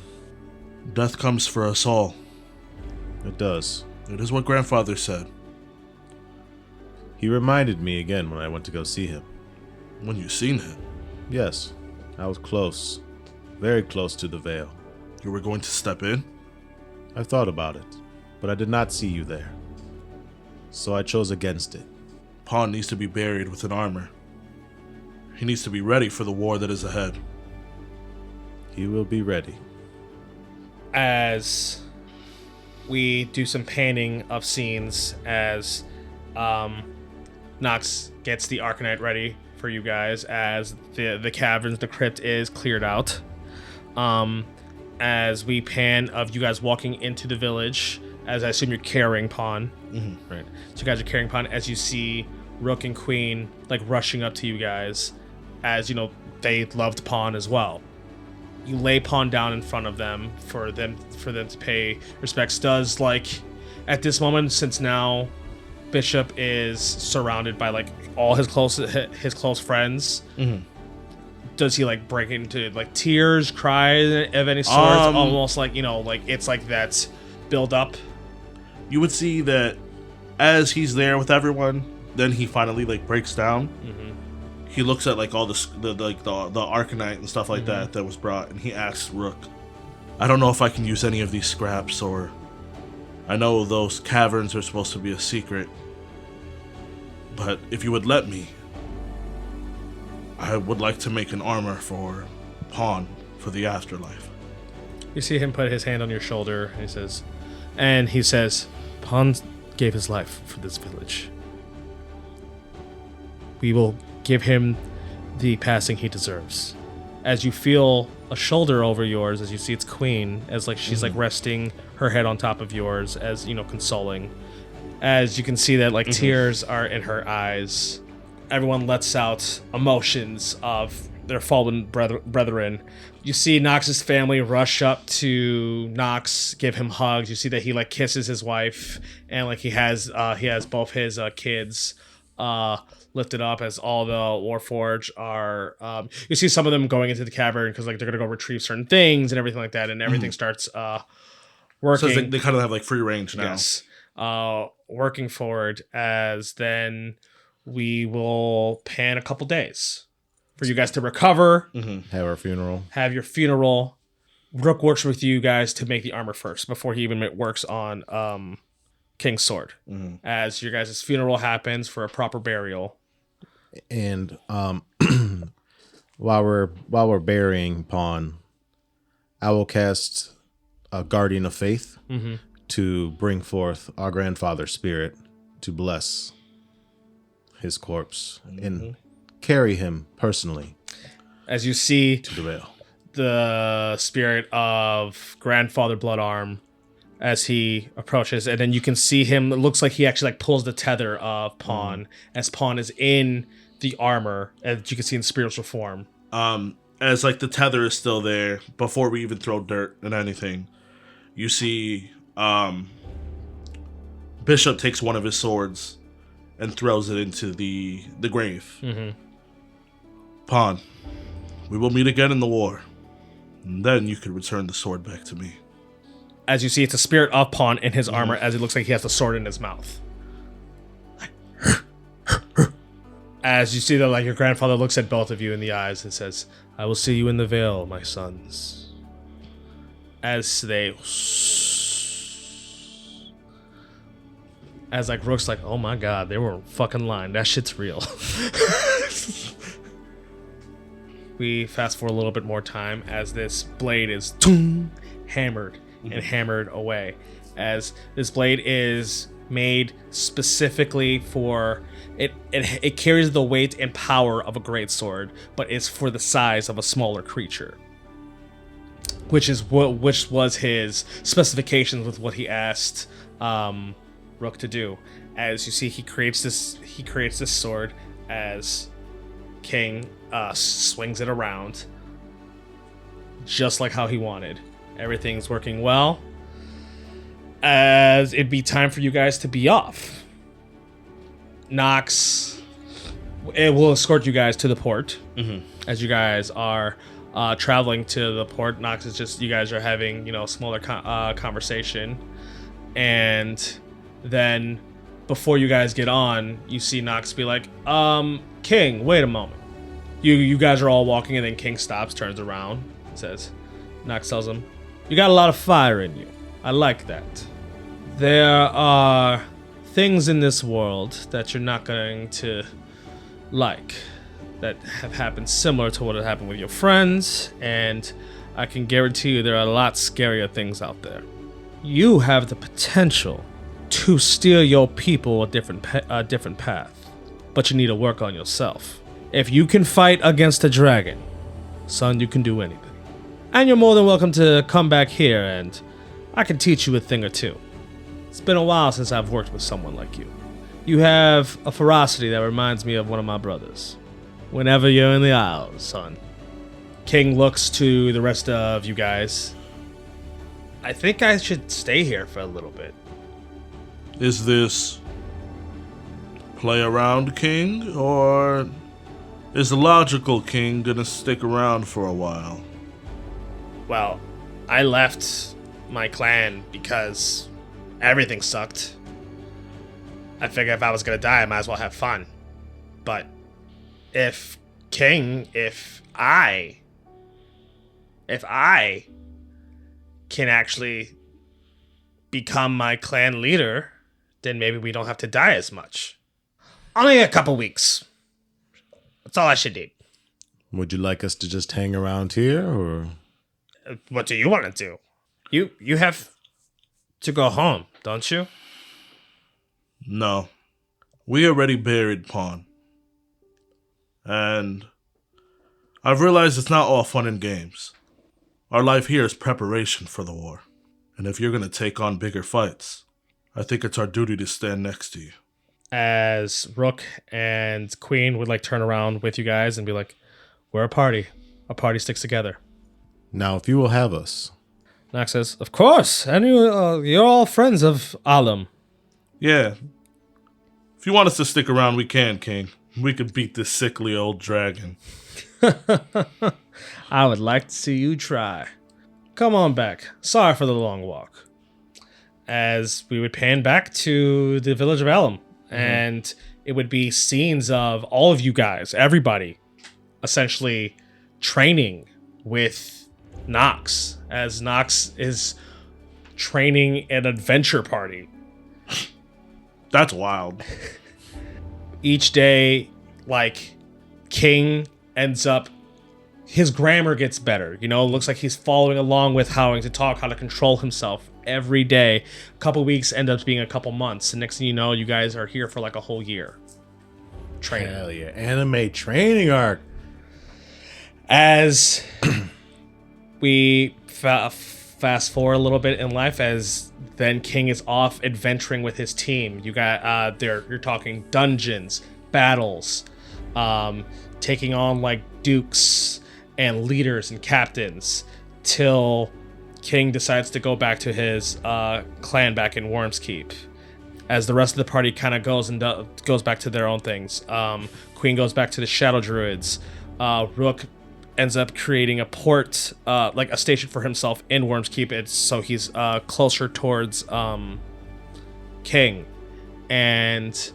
Death comes for us all. It does. It is what grandfather said. He reminded me again when I went to go see him. When you seen him? Yes, I was close. Very close to the veil. You were going to step in? I thought about it, but I did not see you there. So I chose against it. Pawn needs to be buried within armor. He needs to be ready for the war that is ahead. He will be ready. As we do some panning of scenes as Nox gets the Arcanite ready for you guys, as the caverns, the crypt is cleared out. As we pan of you guys walking into the village, as I assume you're carrying Pawn. Mm-hmm. Right. So you guys are carrying Pawn as you see Rook and Queen like rushing up to you guys, as you know they loved Pawn as well. You lay Pawn down in front of them for them to pay respects. Does like at this moment, since now Bishop is surrounded by like all his close friends, mm-hmm. Does he like break into like tears, cry of any sort? Almost like, you know, like it's like that build up. You would see that as he's there with everyone, then he finally like breaks down. Mm-hmm. He looks at like all the Arcanite and stuff like mm-hmm. that was brought, and he asks Rook, "I don't know if I can use any of these scraps, or I know those caverns are supposed to be a secret. But if you would let me, I would like to make an armor for Pawn for the afterlife. You see him put his hand on your shoulder, and he says, Pawn gave his life for this village. We will give him the passing he deserves. As you feel a shoulder over yours, as you see its queen, as like she's like resting her head on top of yours, as consoling. As you can see that like tears are in her eyes. Everyone lets out emotions of their fallen brethren. You see Nox's family rush up to Nox, give him hugs. You see that he like kisses his wife, and like he has both his kids lifted up as all the Warforged are. You see some of them going into the cavern because like they're gonna go retrieve certain things and everything like that, and everything starts working. So they kind of have like free range now. Yes, working forward. As then we will pan a couple days for you guys to recover. Have our funeral. Have your funeral. Rook works with you guys to make the armor first before he even works on King's sword. As your guys' funeral happens for a proper burial. And while we're burying Pawn, I will cast a Guardian of Faith to bring forth our grandfather's spirit to bless his corpse and carry him personally. As you see to the veil, the spirit of Grandfather Bloodarm as he approaches, and then you can see him. It looks like he actually like pulls the tether of Pawn as Pawn is in the armor, as you can see in spiritual form. As like the tether is still there before we even throw dirt and anything, you see Bishop takes one of his swords and throws it into the grave. Pawn, we will meet again in the war, and then you can return the sword back to me. As you see, it's a spirit of Pawn in his armor, as it looks like he has the sword in his mouth. As you see that, like, your grandfather looks at both of you in the eyes and says, I will see you in the veil, my sons. As they... As, like, Rook's like, oh my god, they weren't fucking lying. That shit's real. We fast forward a little bit more time as this blade is hammered and hammered away. As this blade is made specifically for it carries the weight and power of a great sword, but it's for the size of a smaller creature, which was his specifications with what he asked Rook to do. As you see, he creates this sword as King swings it around just like how he wanted. Everything's working well. As it'd be time for you guys to be off. Nox, it will escort you guys to the port. As you guys are traveling to the port, Nox is just, you guys are having, a smaller conversation. And then before you guys get on, you see Nox be like, King, wait a moment. You guys are all walking, and then King stops, turns around, says, Nox tells him, you got a lot of fire in you. I like that. There are things in this world that you're not going to like, that have happened similar to what had happened with your friends, and I can guarantee you there are a lot scarier things out there. You have the potential to steer your people a different path, but you need to work on yourself. If you can fight against a dragon, son, you can do anything. And you're more than welcome to come back here, and I can teach you a thing or two. It's been a while since I've worked with someone like you. You have a ferocity that reminds me of one of my brothers. Whenever you're in the Isles, son. King looks to the rest of you guys. I think I should stay here for a little bit. Is this play around king, or is the logical king gonna stick around for a while? Well, I left my clan because everything sucked. I figured if I was gonna die, I might as well have fun. But if I can actually become my clan leader, then maybe we don't have to die as much. Only a couple weeks. That's all I should need. Would you like us to just hang around here, or? What do you want to do? You have to go home, don't you? No. We already buried Pawn. And I've realized it's not all fun and games. Our life here is preparation for the war. And if you're going to take on bigger fights, I think it's our duty to stand next to you. As Rook and Queen would like turn around with you guys and be like, we're a party. A party sticks together. Now, if you will have us. Nox says, of course. And you're all friends of Alum. Yeah. If you want us to stick around, we can, King. We could beat this sickly old dragon. I would like to see you try. Come on back. Sorry for the long walk. As we would pan back to the village of Alum. And it would be scenes of all of you guys, everybody, essentially training with Nox, as Nox is training an adventure party. That's wild. Each day, like, King ends up, his grammar gets better. You know, it looks like he's following along with how to talk, how to control himself every day. A couple weeks end up being a couple months. And next thing you know, you guys are here for like a whole year. Training. Hell yeah. Anime training arc. As we fast forward a little bit in life, as then King is off adventuring with his team. You got you're talking dungeons, battles, taking on like dukes and leaders and captains, till King decides to go back to his clan back in Worm's Keep. As the rest of the party kind of goes back to their own things. Queen goes back to the Shadow Druids. Rook ends up creating a port, like a station for himself in Worm's Keep. So he's closer towards King. And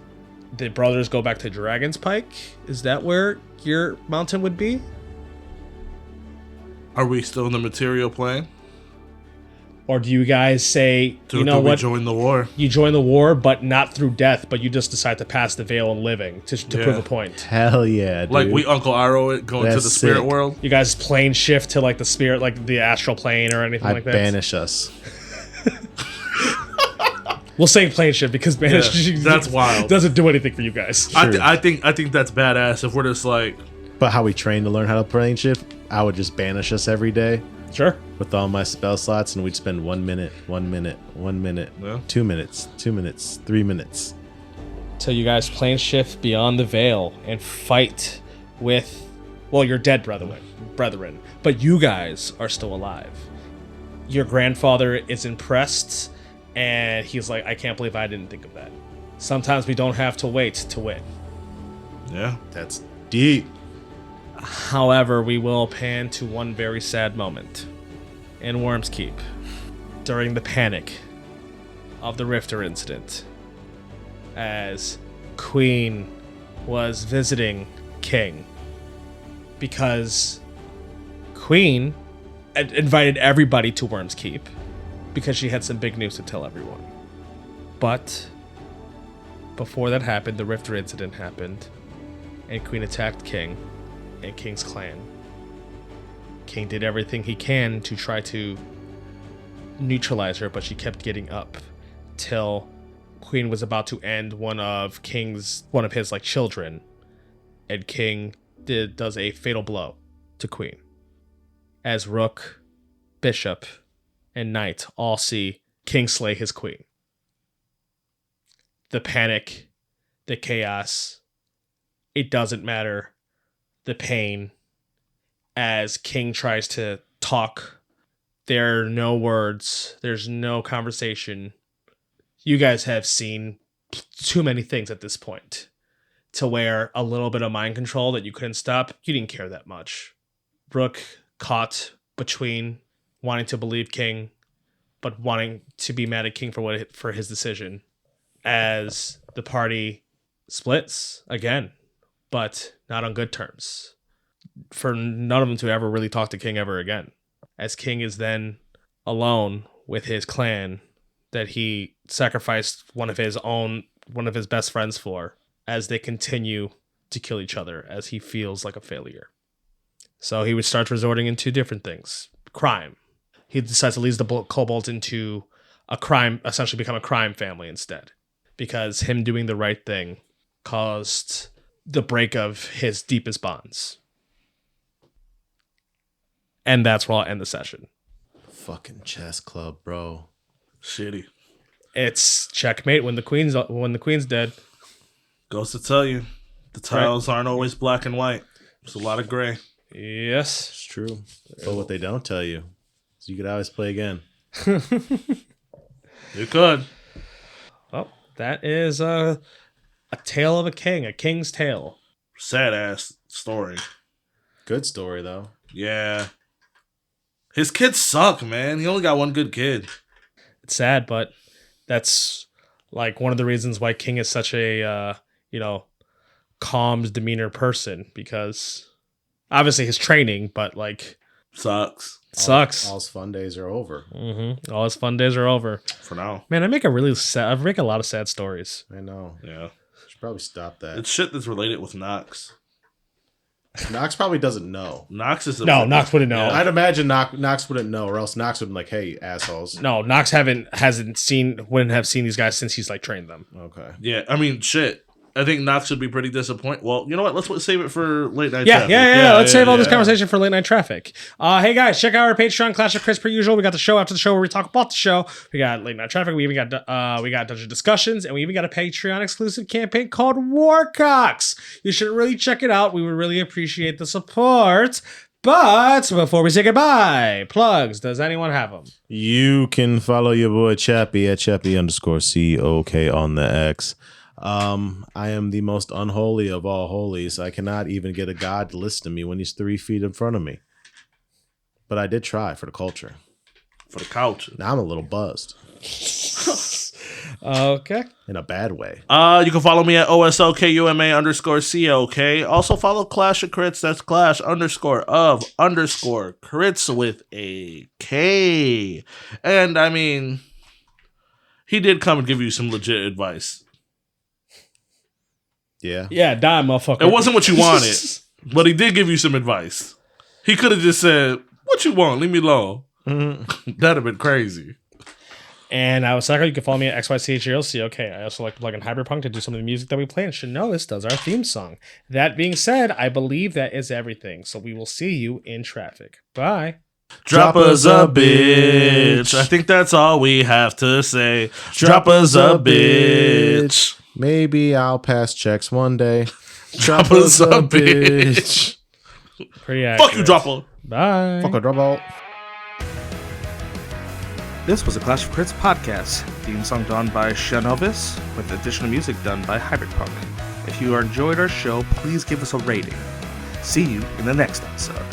the brothers go back to Dragon's Pike. Is that where your mountain would be? Are we still in the material plane? Or do you guys say, you know Do we what? join the war? You join the war, but not through death, but you just decide to pass the veil and living to Yeah. prove a point. Hell yeah, dude. Like we Uncle Arrow it, going to That's the spirit sick. world? You guys plane shift to like the spirit, like the astral plane or anything I like that? banish us. We'll say plane shift because banish that's wild. doesn't do anything for you guys. I think that's badass if we're just like, But how we train to learn how to plane shift, I would just banish us every day Sure. with all my spell slots, and we'd spend 1 minute, 1 minute, 1 minute, Yeah. 2 minutes, 2 minutes, 3 minutes. Till you guys plane shift beyond the veil and fight with, well, your dead brethren. But you guys are still alive. Your grandfather is impressed, and he's like, I can't believe I didn't think of that. Sometimes we don't have to wait to win. yeah. That's deep. However, we will pan to one very sad moment in Worm's Keep during the panic of the Rifter incident, as Queen was visiting King, because Queen invited everybody to Worm's Keep because she had some big news to tell everyone. But before that happened, the Rifter incident happened, and Queen attacked King and King's clan. King did everything he can to try to neutralize her, but she kept getting up till Queen was about to end one of his like children, and King does a fatal blow to Queen. As Rook, Bishop, and Knight all see King slay his queen. The panic, the chaos, it doesn't matter. The pain, as King tries to talk, there are no words, there's no conversation. You guys have seen too many things at this point to where a little bit of mind control that you couldn't stop, you didn't care that much. Rook caught between wanting to believe King, but wanting to be mad at King for his decision, as the party splits again, but not on good terms. For none of them to ever really talk to King ever again, as King is then alone with his clan that he sacrificed one of his best friends for, as they continue to kill each other as he feels like a failure. So he would start resorting into different things. Crime. He decides to lead the kobolds into a crime, essentially become a crime family instead. Because him doing the right thing caused the break of his deepest bonds. And that's where I'll end the session. Fucking chess club, bro. Shitty. It's checkmate when the queen's dead. Goes to tell you, the tiles aren't always black and white. There's a lot of gray. Yes. It's true. But what they don't tell you is you could always play again. You could. Well, that is a tale of a king, a king's tale. Sad ass story. Good story, though. Yeah. His kids suck, man. He only got one good kid. It's sad, but that's like one of the reasons why King is such a calm demeanor person, because obviously his training, but like Sucks. sucks. All his fun days are over. Mm-hmm. All his fun days are over. For now. Man, I make a lot of sad stories. I know. Yeah. Should probably stop that. It's shit that's related with Knox. Knox probably doesn't know. Knox is Knox wouldn't know. I'd imagine Knox wouldn't know, or else Knox would be like, "Hey, assholes." No, Knox wouldn't have seen these guys since he's like trained them. Okay. Yeah, I mean, shit. I think Knox would be pretty disappointed. Well, you know what? Let's save it for late night. Yeah. Let's save all this yeah. conversation for late night traffic. Hey guys, check out our Patreon, Clash of Crits per usual. We got the show after the show where we talk about the show. We got late night traffic. We even got dungeon discussions, and we even got a Patreon exclusive campaign called Warcocks. You should really check it out. We would really appreciate the support. But before we say goodbye, plugs. Does anyone have them? You can follow your boy Chappie at Chappie_C.O.K on the X. I am the most unholy of all holies. I cannot even get a god to listen to me when he's 3 feet in front of me. But I did try for the culture. For the couch. Now I'm a little buzzed. Okay. In a bad way. You can follow me at OSLKUMA_COK. Also follow Clash of Crits. That's Clash_of_crits with a K. And I mean, he did come and give you some legit advice. Yeah. Yeah, die, motherfucker. It wasn't what you wanted, but he did give you some advice. He could have just said, "What you want? Leave me alone." Mm-hmm. That'd have been crazy. And I was Psycho. You can follow me at XYCHELCOK. I also like to plug in Hyperpunk to do some of the music that we play, and should know this does our theme song. That being said, I believe that is everything. So we will see you in traffic. Bye. Drop us a bitch. I think that's all we have to say. Drop us a bitch. Maybe I'll pass checks one day. Drop us a bitch. Pretty accurate. Fuck you, Dropper. Bye. Fuck a drop out. This was a Clash of Crits podcast. Theme song done by Shanovis, with additional music done by Hyperpunk. If you enjoyed our show, please give us a rating. See you in the next episode.